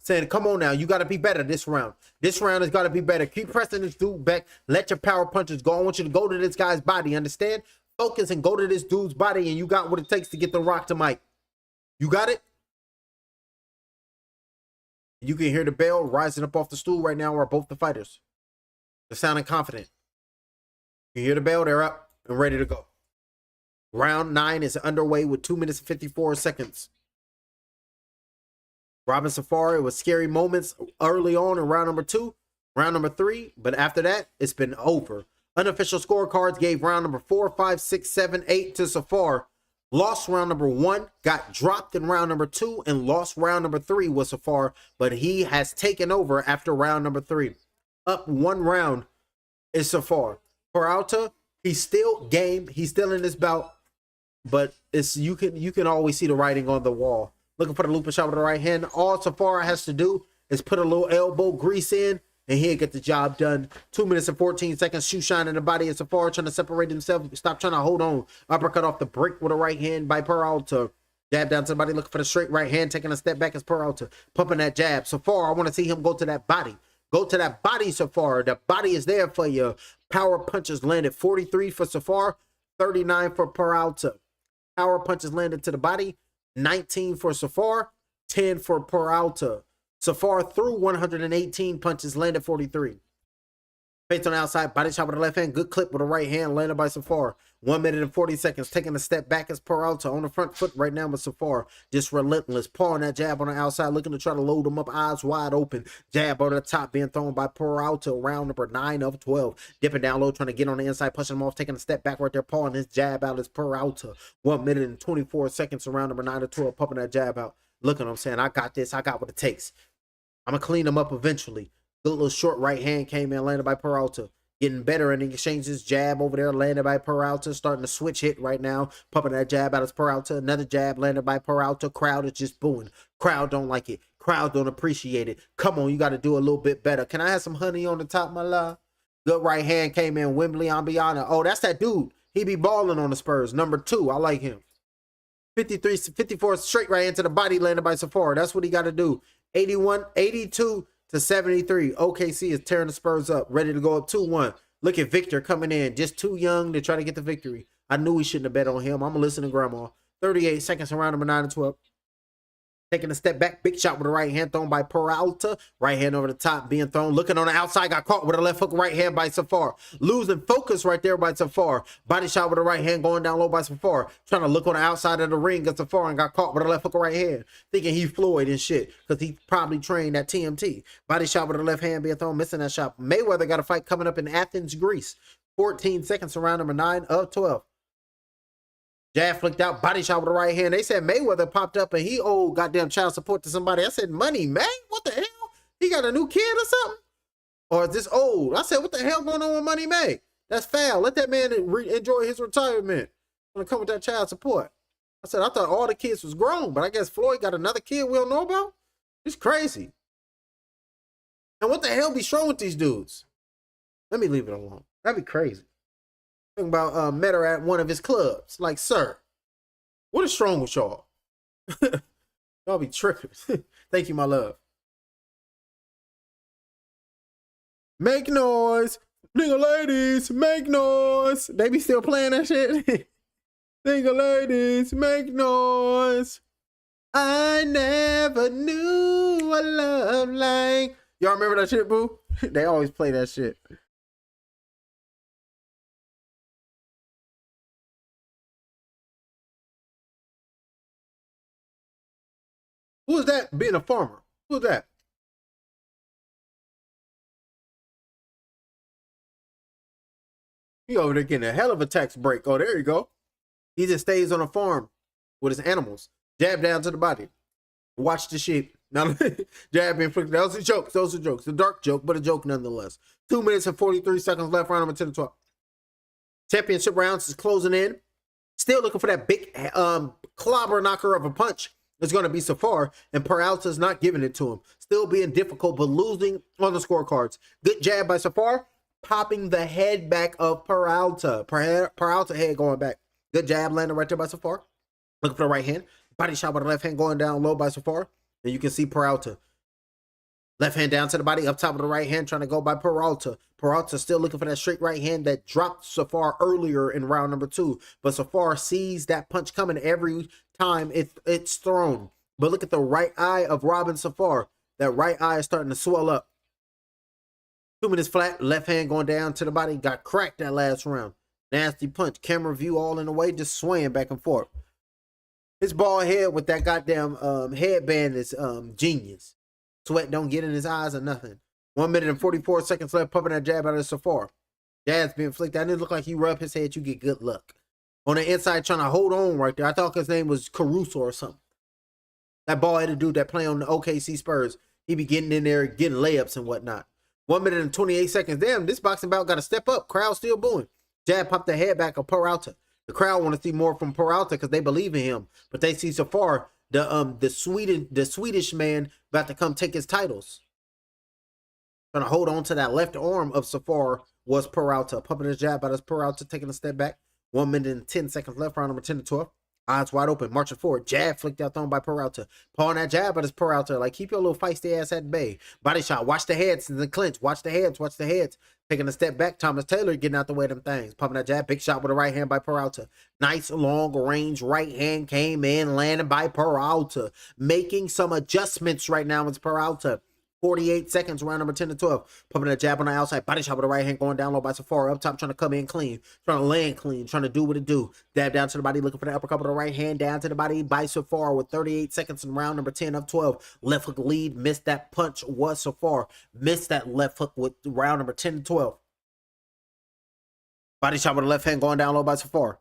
Saying, come on now, you got to be better this round. This round has got to be better. Keep pressing this dude back. Let your power punches go. I want you to go to this guy's body, understand? Focus and go to this dude's body, and you got what it takes to get the rock to Mike. You got it? You can hear the bell rising up off the stool right now are both the fighters. They're sounding confident. You hear the bell, they're up and ready to go. Round 9 is underway with 2 minutes and 54 seconds. Robin Safari, it was scary moments early on in round number 2. round number 3, but after that, it's been over. Unofficial scorecards gave round number 4, 5, 6, 7, 8 to Safar. Lost round number 1, got dropped in round number 2, and lost round number 3 was Safar, but he has taken over after round number 3. Up 1 round is Safar. Peralta, he's still game, he's still in this bout, but it's you can always see the writing on the wall. Looking for the loop and shot with the right hand. All Safar has to do is put a little elbow grease in, and he'll get the job done. 2 minutes and 14 seconds. Shoe shine in the body of Safar, trying to separate himself. Stop trying to hold on. Uppercut off the break with a right hand by Peralta. Jab down to the body, looking for the straight right hand, taking a step back as Peralta. Pumping that jab. Safar, I want to see him go to that body. Go to that body, Safar. The body is there for you. Power punches landed. 43 for Safar, 39 for Peralta. Power punches landed to the body. 19 for Safar, 10 for Peralta. Safar threw 118 punches, landed 43. Face on the outside, body shot with the left hand, good clip with the right hand, landed by Safar. 1 minute and 40 seconds, taking a step back as Peralta on the front foot right now with Safar. Just relentless, pawing that jab on the outside, looking to try to load him up, eyes wide open. Jab over the top being thrown by Peralta, round number 9 of 12. Dipping down low, trying to get on the inside, pushing him off, taking a step back right there, pawing his jab out as Peralta. 1 minute and 24 seconds, round number 9 of 12, pumping that jab out. Look at him saying, I got this, I got what it takes. I'm going to clean him up eventually. Good little short right hand came in, landed by Peralta. Getting better in the exchanges. Jab over there, landed by Peralta. Starting to switch hit right now. Pumping that jab out as Peralta. Another jab landed by Peralta. Crowd is just booing. Crowd don't like it. Crowd don't appreciate it. Come on, you got to do a little bit better. Can I have some honey on the top, my love? Good right hand came in. Wembley Ambiana. Oh, that's that dude. He be balling on the Spurs. Number 2. I like him. 54 straight right into the body, landed by Safar. That's what he got to do. 82 to 73. OKC is tearing the Spurs up, ready to go up 2-1. Look at Victor coming in, just too young to try to get the victory. I knew we shouldn't have bet on him. I'm going to listen to Grandma. 38 seconds around number 9 and 12. Taking a step back, big shot with the right hand thrown by Peralta. Right hand over the top being thrown. Looking on the outside, got caught with a left hook right hand by Safar. Losing focus right there by Safar. Body shot with the right hand going down low by Safar. Trying to look on the outside of the ring at Safar and got caught with a left hook right hand. Thinking he Floyd and shit because he probably trained at TMT. Body shot with the left hand being thrown, missing that shot. Mayweather got a fight coming up in Athens, Greece. 14 seconds around number 9 of 12. Jab flicked out, body shot with the right hand. They said Mayweather popped up and he owed goddamn child support to somebody. I said, money, man? What the hell? He got a new kid or something? Or is this old? I said, what the hell going on with Money May? That's foul. Let that man enjoy his retirement. Gonna come with that child support. I said, I thought all the kids was grown, but I guess Floyd got another kid we don't know about? It's crazy. And what the hell be wrong with these dudes? Let me leave it alone. That'd be crazy. Talking about met her at one of his clubs. Like, sir, what is wrong with y'all? Y'all be tripping. Thank you, my love. Make noise. Nigga ladies, make noise. They be still playing that shit. Nigga ladies, make noise. I never knew a love like. Y'all remember that shit, boo? They always play that shit. Who is that being a farmer? Who's that? He over there getting a hell of a tax break. Oh, there you go. He just stays on a farm with his animals. Jab down to the body. Watch the sheep. Now, jab being flicked. That was a joke. Those are jokes. A dark joke, but a joke nonetheless. 2 minutes and 43 seconds left. Round number 10 to 12. Championship rounds is closing in. Still looking for that big clobber knocker of a punch. It's going to be Safar, and Peralta's not giving it to him. Still being difficult, but losing on the scorecards. Good jab by Safar, popping the head back of Peralta. Peralta head going back. Good jab landing right there by Safar. Looking for the right hand. Body shot with the left hand going down low by Safar. And you can see Peralta. Left hand down to the body, up top of the right hand, trying to go by Peralta. Peralta still looking for that straight right hand that dropped Safar earlier in round number 2. But Safar sees that punch coming every time it's thrown. But look at the right eye of Robin Safar. That right eye is starting to swell up. 2 minutes flat, left hand going down to the body. Got cracked that last round. Nasty punch. Camera view all in the way, just swaying back and forth. His bald head with that goddamn headband is genius. Sweat don't get in his eyes or nothing. 1 minute and 44 seconds left, pumping that jab out of Safar. Jab's being flicked. That didn't look like he rubbed his head. You get good luck. On the inside, trying to hold on right there. I thought his name was Caruso or something. That ball-headed dude that play on the OKC Spurs. He be getting in there, getting layups and whatnot. 1 minute and 28 seconds. Damn, this boxing bout got to step up. Crowd still booing. Jab popped the head back of Peralta. The crowd want to see more from Peralta because they believe in him. But they see Safar, the Swedish man, about to come take his titles. Trying to hold on to that left arm of Safar was Peralta. Pumping his jab out as Peralta, taking a step back. 1 minute and 10 seconds left, round number 10 to 12. Eyes wide open, marching forward. Jab flicked out, thrown by Peralta. Pawing that jab at his Peralta. Like, keep your little feisty ass at bay. Body shot. Watch the heads in the clinch. Watch the heads. Watch the heads. Taking a step back. Thomas Taylor getting out the way of them things. Pumping that jab. Big shot with a right hand by Peralta. Nice long range right hand came in, landing by Peralta. Making some adjustments right now. It's Peralta. 48 seconds, round number 10 to 12. Pumping that jab on the outside. Body shot with the right hand going down low by Safar. Up top, trying to come in clean. Trying to land clean. Trying to do what it do. Dab down to the body, looking for the uppercut with the right hand. Down to the body by Safar with 38 seconds in round number 10 of 12. Left hook lead. Missed that punch was Safar. Missed that left hook with round number 10 to 12. Body shot with the left hand going down low by Safar.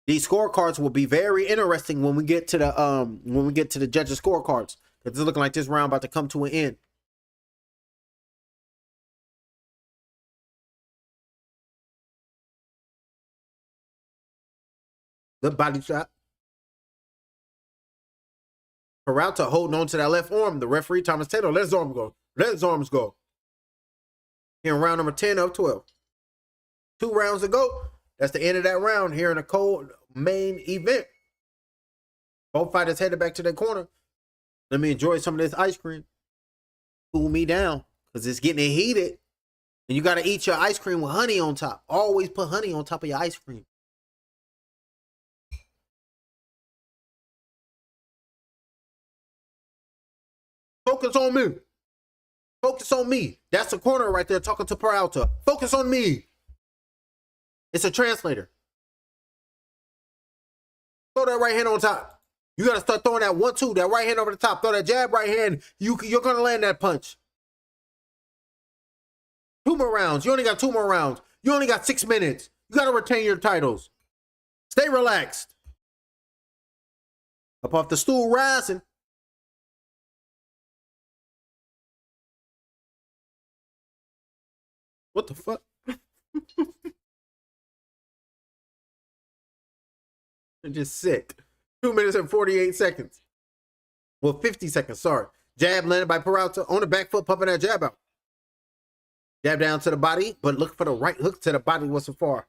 These scorecards will be very interesting when we get to the judges' scorecards. It's looking like this round about to come to an end. Good body shot. Peralta holding on to that left arm. The referee, Thomas Taylor, let his arms go. Let his arms go. Here in round number 10 of 12. 2 rounds to go. That's the end of that round here in the co-main event. Both fighters headed back to their corner. Let me enjoy some of this ice cream. Cool me down, because it's getting heated. And you got to eat your ice cream with honey on top. Always put honey on top of your ice cream. Focus on me. Focus on me. That's the corner right there talking to Peralta. Focus on me. It's a translator. Throw that right hand on top. You got to start throwing that 1-2, that right hand over the top. Throw that jab right hand. You're going to land that punch. 2 more rounds. You only got 2 more rounds. You only got 6 minutes. You got to retain your titles. Stay relaxed. Up off the stool, rising. What the fuck? They're just sick. 2 minutes and 48 seconds. Well, 50 seconds, sorry. Jab landed by Peralta on the back foot, pumping that jab out. Jab down to the body, but look for the right hook to the body was Safar.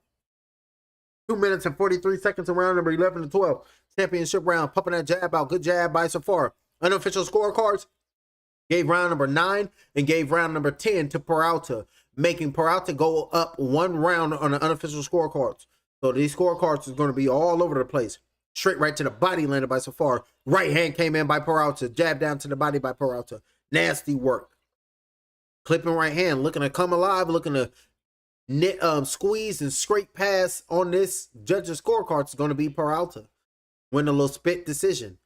2 minutes and 43 seconds in round number 11 to 12. Championship round, pumping that jab out. Good jab by Safar. Unofficial scorecards gave round number 9 and gave round number 10 to Peralta, making Peralta go up 1 round on the unofficial scorecards. So these scorecards is going to be all over the place. Straight right to the body landed by Safar. Right hand came in by Peralta. Jab down to the body by Peralta. Nasty work. Clipping right hand. Looking to come alive. Looking to squeeze and scrape pass on this judge's scorecard is going to be Peralta. Win a little spit decision.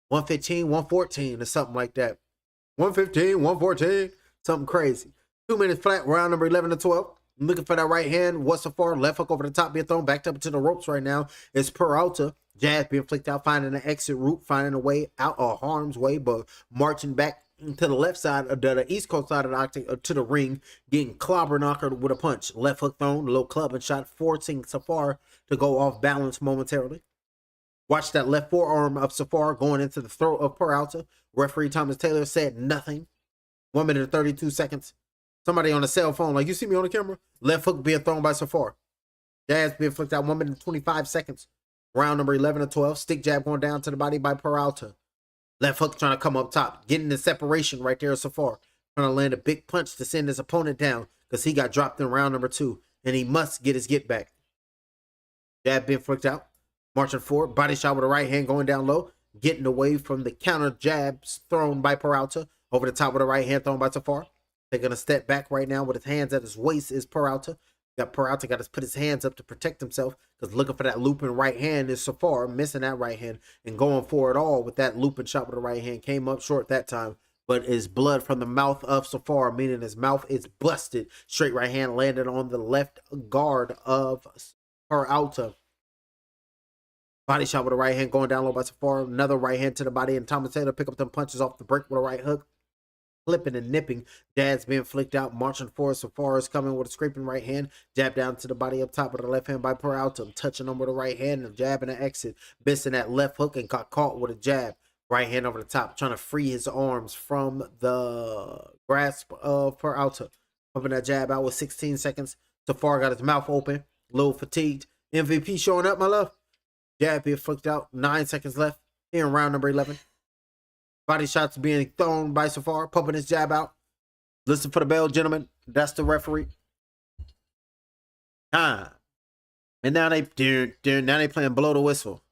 115, 114 or something like that. 115, 114. Something crazy. 2 minutes flat. Round number 11 to 12. Looking for that right hand. What's Safar? Left hook over the top, being thrown back up to the ropes right now. It's Peralta. Jab being flicked out, finding an exit route, finding a way out of harm's way, but marching back to the left side of the east coast side of the octagon to the ring, getting clobber knocker with a punch. Left hook thrown, a little club and shot, forcing Safar to go off balance momentarily. Watch that left forearm of Safar going into the throat of Peralta. Referee Thomas Taylor said nothing. 1 minute and 32 seconds. Somebody on a cell phone, like, you see me on the camera? Left hook being thrown by Safar. Jabs being flicked out 1 minute and 25 seconds. Round number 11 to 12. Stick jab going down to the body by Peralta. Left hook trying to come up top. Getting the separation right there, Safar. Trying to land a big punch to send his opponent down because he got dropped in round number 2. And he must get his get back. Jab being flicked out. Marching forward. Body shot with the right hand going down low. Getting away from the counter jabs thrown by Peralta. Over the top with the right hand thrown by Safar. Taking a step back right now with his hands at his waist is Peralta. Peralta got to put his hands up to protect himself because looking for that looping right hand is Safar, missing that right hand and going for it all with that looping shot with the right hand. Came up short that time. but it's blood from the mouth of Safar, meaning his mouth is busted. Straight right hand landed on the left guard of Peralta. Body shot with a right hand going down low by Safar. Another right hand to the body, and Thomas Taylor pick up them punches off the break with a right hook. Flipping and nipping. Jabs being flicked out, marching forward. Safar is coming with a scraping right hand. Jab down to the body up top with the left hand by Peralta. Touching him with a right hand and jab and an exit. Missing that left hook and got caught with a jab. Right hand over the top, trying to free his arms from the grasp of Peralta. Pumping that jab out with 16 seconds. Safar got his mouth open, a little fatigued. MVP showing up, my love. Jab being flicked out, 9 seconds left here in round number 11. Body shots being thrown by Safar, pumping his jab out. Listen for the bell, gentlemen. That's the referee. Time. And now they playing blow the whistle.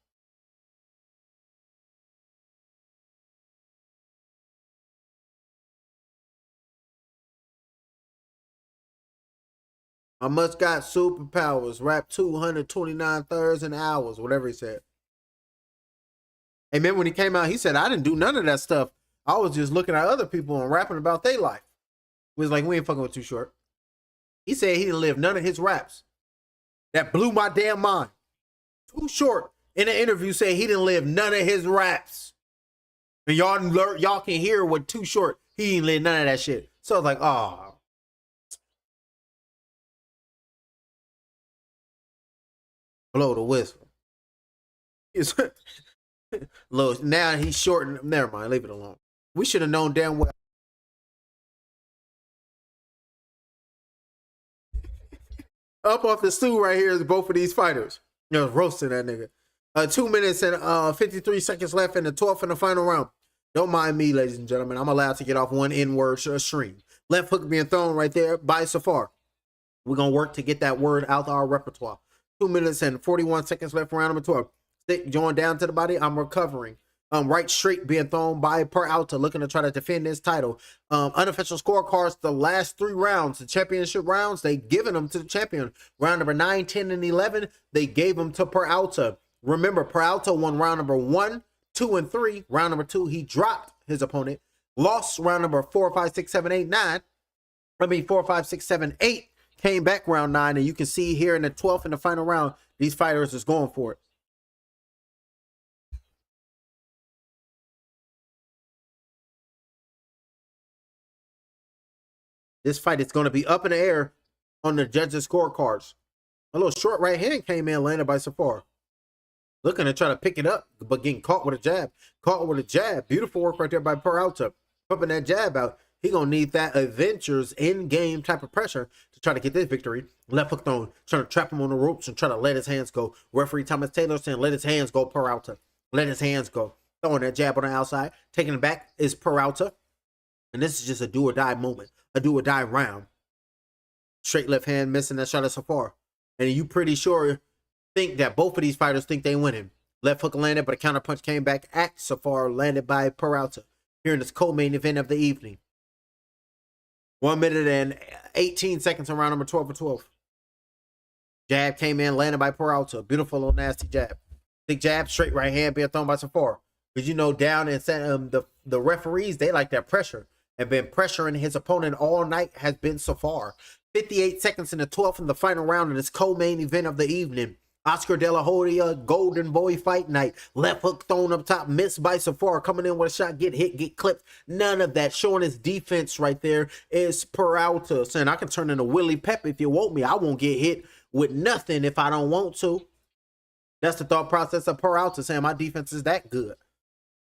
I must got superpowers. Rap 229 thirds and hours, whatever he said. Hey, man, when he came out, he said, I didn't do none of that stuff. I was just looking at other people and rapping about their life. He was like, we ain't fucking with Too Short. He said he didn't live none of his raps. That blew my damn mind. Too Short in an interview said he didn't live none of his raps. And y'all can hear what Too Short, he didn't live none of that shit. So I was like, oh. Blow the whistle. Look, now he's shortened. Never mind, leave it alone. We should have known damn well. Up off the stool right here is both of these fighters. You know, roasting that nigga. 2 minutes and 53 seconds left in the 12th and the final round. Don't mind me, ladies and gentlemen. I'm allowed to get off one N-word stream. Left hook being thrown right there by Safar. We're going to work to get that word out of our repertoire. 2 minutes and 41 seconds left for round number 12. Stick joined down to the body. I'm recovering. Right straight being thrown by Peralta, looking to try to defend his title. Unofficial scorecards, the last 3 rounds, the championship rounds, they given them to the champion. Round number 9, 10, and 11, they gave them to Peralta. Remember, Peralta won round number 1, 2, and 3. Round number 2, he dropped his opponent. Lost round number 4, 5, 6, 7, 8, 9. 4, 5, 6, 7, 8. Came back round 9, and you can see here in the 12th and the final round, these fighters is going for it. This fight is going to be up in the air on the judges' scorecards. A little short right hand came in, landed by Safar. Looking to try to pick it up, but getting caught with a jab. Caught with a jab. Beautiful work right there by Peralta. Pumping that jab out. He going to need that Avengers in-game type of pressure to try to get this victory. Left hook thrown. Trying to trap him on the ropes and try to let his hands go. Referee Thomas Taylor saying, let his hands go, Peralta. Let his hands go. Throwing that jab on the outside. Taking it back is Peralta. And this is just a do-or-die moment. A do-or-die round. Straight left hand missing that shot at Safar. And you pretty sure think that both of these fighters think they winning. Left hook landed, but a counter punch came back at Safar, landed by Peralta. Here in this co-main event of the evening. 1 minute and 18 seconds on round number 12 for 12. Jab came in, landed by Peralta. Beautiful little nasty jab. Big jab, straight right hand being thrown by Safar. Because you know, down in the referees, they like that pressure. And been pressuring his opponent all night has been Safar. 58 seconds in the 12th and the final round of this co-main event of the evening. Oscar De La Hoya, Golden Boy Fight Night. Left hook thrown up top, missed by Safar. Coming in with a shot, get hit, get clipped. None of that. Showing his defense right there is Peralta. Saying, I can turn into Willie Pep if you want me. I won't get hit with nothing if I don't want to. That's the thought process of Peralta, saying my defense is that good.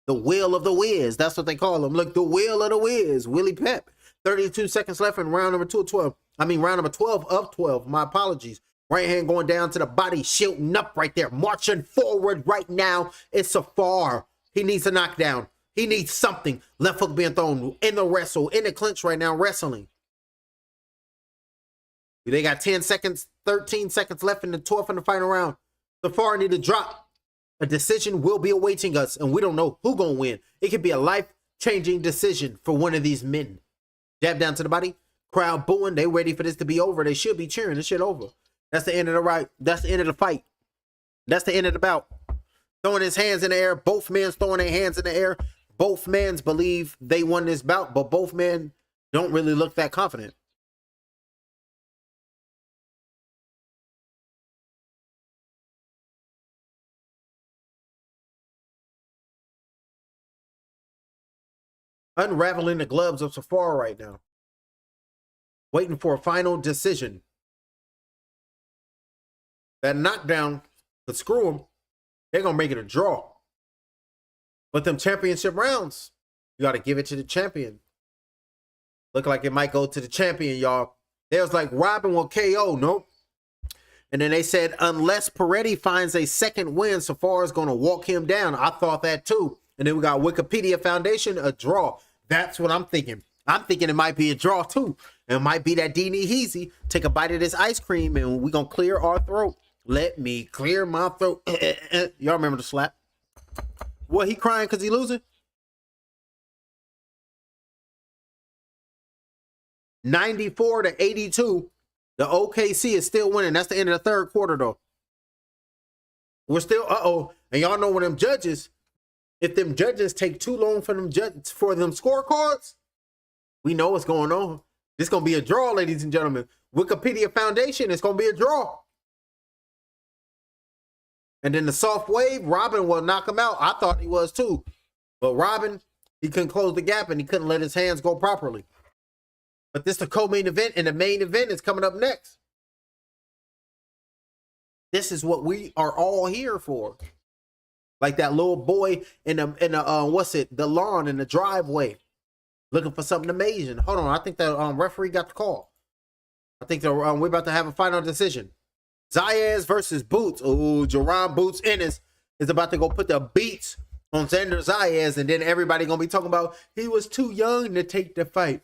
The will of the Wiz. That's what they call him. Look, the will of the Wiz. Willie Pep. 32 seconds left in round number 2 of 12. I mean, round number 12 of 12. My apologies. Right hand going down to the body, shooting up right there. Marching forward right now. It's Safar. He needs a knockdown. He needs something. Left hook being thrown in the wrestle, in the clinch right now, wrestling. They got 10 seconds, 13 seconds left in the 12th and the final round. Safar need to drop. A decision will be awaiting us, and we don't know who's going to win. It could be a life-changing decision for one of these men. Jab down to the body. Crowd booing. They ready for this to be over. They should be cheering this shit over. That's the end of the right. That's the end of the fight. That's the end of the bout. Throwing his hands in the air. Both men throwing their hands in the air. both men believe they won this bout, but both men don't really look that confident. Unraveling the gloves of Safar right now. Waiting for a final decision. That knockdown could screw them. They're going to make it a draw. But them championship rounds, you got to give it to the champion. Look like it might go to the champion, y'all. They was like, Robin will KO. Nope. And then they said, unless Peretti finds a second win, Safar is going to walk him down. I thought that too. And then we got Wikipedia Foundation, a draw. That's what I'm thinking. I'm thinking it might be a draw too. It might be that Deanie Heezy. Take a bite of this ice cream and we're going to clear our throat. Let me clear my throat. Y'all remember the slap? What, he crying because he losing? 94-82. The OKC is still winning. That's the end of the third quarter, though. We're still, and y'all know when them judges, if them judges take too long for them scorecards, we know what's going on. This going to be a draw, ladies and gentlemen. Wikipedia Foundation, it's going to be a draw. And then the soft wave, Robin will knock him out. I thought he was too. But Robin, he couldn't close the gap and he couldn't let his hands go properly. But this is the co-main event, and the main event is coming up next. This is what we are all here for. Like that little boy in the lawn in the driveway, looking for something amazing. Hold on, I think the referee got the call. I think we're about to have a final decision. Zayas versus Boots. Oh, Jerron Boots Ennis is about to go put the beats on Xander Zayas, and then everybody gonna be talking about he was too young to take the fight.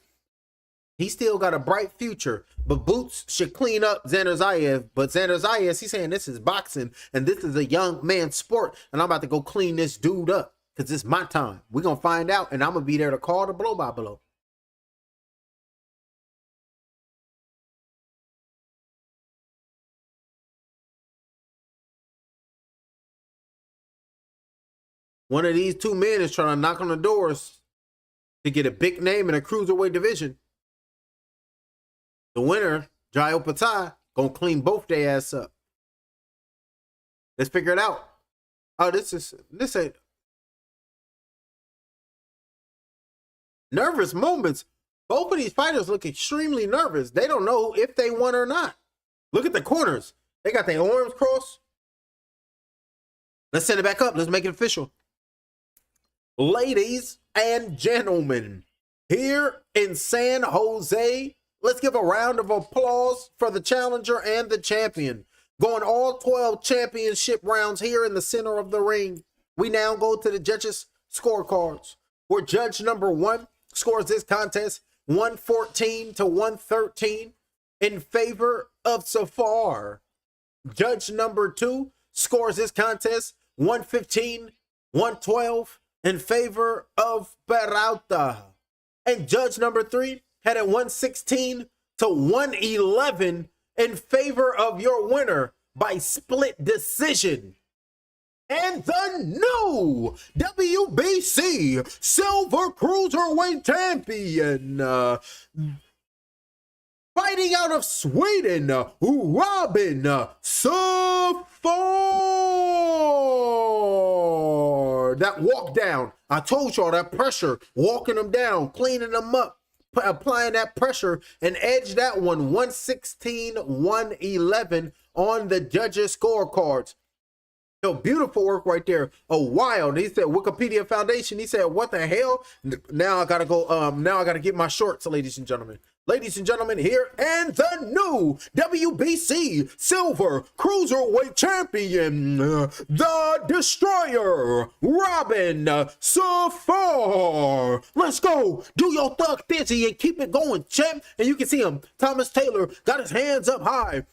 He still got a bright future, but Boots should clean up Xander Zayas. But Xander Zayas, he's saying this is boxing, and this is a young man's sport, and I'm about to go clean this dude up because it's my time. We're going to find out, and I'm going to be there to call the blow-by-blow. One of these two men is trying to knock on the doors to get a big name in a cruiserweight division. The winner, Jayo Patai, gonna clean both their ass up. Let's figure it out. Oh, this ain't nervous moments. Both of these fighters look extremely nervous. They don't know if they won or not. Look at the corners. They got their arms crossed. Let's set it back up. Let's make it official. Ladies and gentlemen, here in San Jose, let's give a round of applause for the challenger and the champion. Going all 12 championship rounds here in the center of the ring. We now go to the judges' scorecards, where judge number 1 scores this contest 114-113 in favor of Safar. Judge number 2 scores this contest 115-112 in favor of Peralta. And judge number 3 had it 116-111 in favor of your winner by split decision. And the new WBC Silver Cruiserweight Champion, fighting out of Sweden, Robin Safar. That walk down, I told y'all that pressure, walking them down, cleaning them up, applying that pressure, and edge that one 116-111 on the judges' scorecards. Yo, beautiful work right there. Oh, wild. He said Wikipedia Foundation. He said, what the hell? Now I gotta go. Now I gotta get my shorts, ladies and gentlemen. Ladies and gentlemen, here and the new WBC Silver Cruiserweight Champion, the Destroyer, Robin Safar. Let's go. Do your thug busy and keep it going, champ. And you can see him. Thomas Taylor got his hands up high.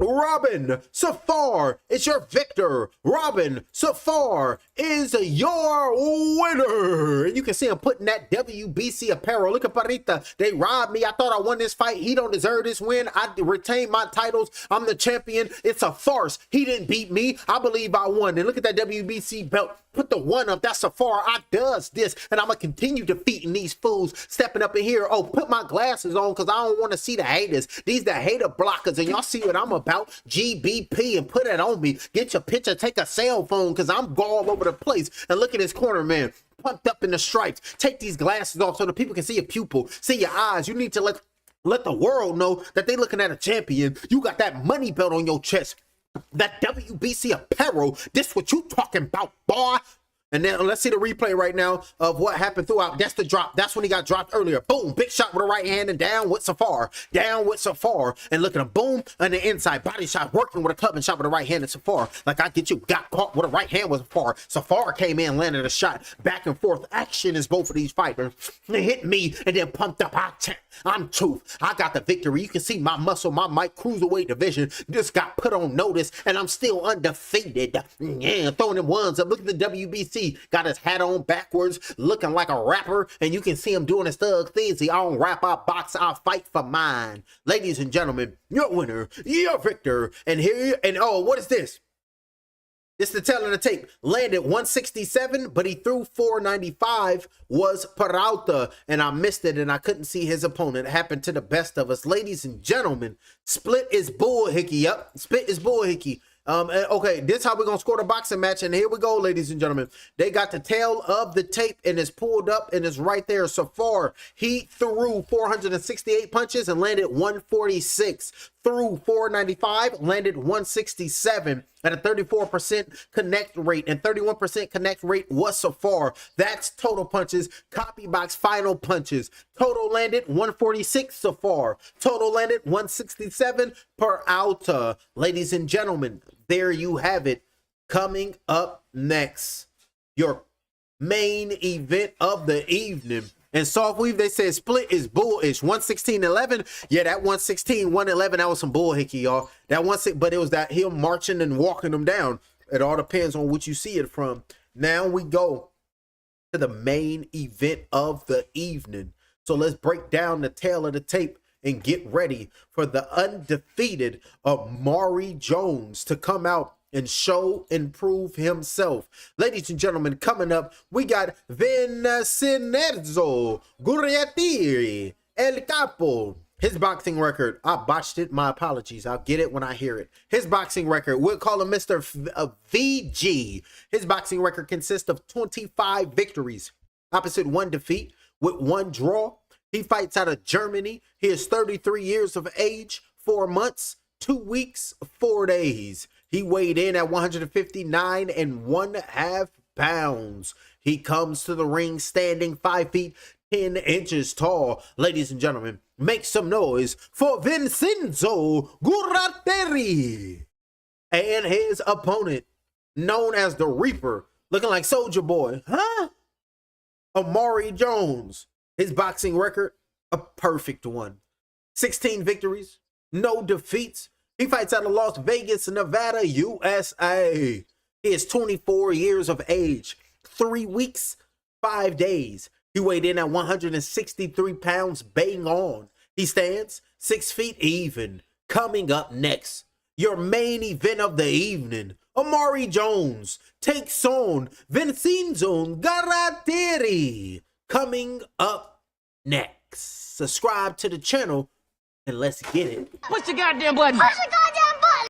Robin Safar is your victor. Robin Safar is your winner. And you can see him putting that WBC apparel. Look at Peralta. They robbed me. I thought I won this fight. He don't deserve this win. I retained my titles. I'm the champion. It's a farce. He didn't beat me. I believe I won. And look at that WBC belt. Put the one up. That's Safar. I does this. And I'm going to continue defeating these fools. Stepping up in here. Oh, put my glasses on because I don't want to see the haters. These the hater blockers. And y'all see what I'm about. GBP, and put it on me. Get your picture, take a cell phone, because I'm all over the place. And look at this corner, man. Pumped up in the stripes. Take these glasses off so the people can see your pupil, see your eyes. You need to let the world know that they looking at a champion. You got that money belt on your chest. That WBC apparel. This what you talking about, boy. And then let's see the replay right now of what happened throughout. That's the drop. That's when he got dropped earlier. Boom. Big shot with the right hand and down with Safar. Down with Safar. And look at him. Boom. On the inside. Body shot working with a club and shot with the right hand and Safar. Like I get you. Got caught with a right hand with Safar. Safar came in, landed a shot. Back and forth. Action is both of these fighters. They hit me and then pumped up. I'm truth. I got the victory. You can see my muscle, my mic cruiserweight division just got put on notice. And I'm still undefeated. Yeah. Throwing them ones up. Look at the WBC. Got his hat on backwards, looking like a rapper, and you can see him doing his thug things. I don't rap, I box, I fight for mine. Ladies and gentlemen, your winner, your victor, and here, and oh, what is this? It's the tail of the tape. Landed 167, but he threw 495, was Peralta, and I missed it, and I couldn't see his opponent. It happened to the best of us. Ladies and gentlemen, split is bullhickey. Yep, split is bullhickey. Okay, this is how we're gonna score the boxing match, and here we go, ladies and gentlemen. They got the tail of the tape, and it's pulled up, and it's right there. Safar, he threw 468 punches and landed 146. Threw 495, landed 167 at a 34% connect rate, and 31% connect rate was Safar. That's total punches. Copy box final punches. Total landed 146 Safar. Total landed 167 Peralta. Ladies and gentlemen, there you have it. Coming up next, your main event of the evening. And Soft Weave, they said split is bullish. 116-11. Yeah, that 116-111, that was some bullhickey, y'all. That but it was that him marching and walking them down. It all depends on what you see it from. Now we go to the main event of the evening. So let's break down the tail of the tape and get ready for the undefeated Amari Jones to come out and show and prove himself. Ladies and gentlemen, coming up, we got Vincenzo Gurriatiri El Capo. His boxing record, I botched it, my apologies. I'll get it when I hear it. His boxing record, we'll call him Mr. VG. His boxing record consists of 25 victories, opposite 1 defeat with 1 draw. He fights out of Germany. He is 33 years of age, 4 months, 2 weeks, 4 days. He weighed in at 159.5 pounds. He comes to the ring standing 5 feet 10 inches tall. Ladies and gentlemen, make some noise for Vincenzo Gurriatiri and his opponent, known as the Reaper, looking like Soldier Boy, Amari Jones. His boxing record, a perfect one. 16 victories, no defeats. He fights out of Las Vegas, Nevada, USA. He is 24 years of age, 3 weeks, 5 days. He weighed in at 163 pounds, bang on. He stands 6 feet even. Coming up next, your main event of the evening, Amari Jones takes on Vincenzo Gurriatiri. Coming up next. Subscribe to the channel and let's get it. Push the goddamn button. Push the goddamn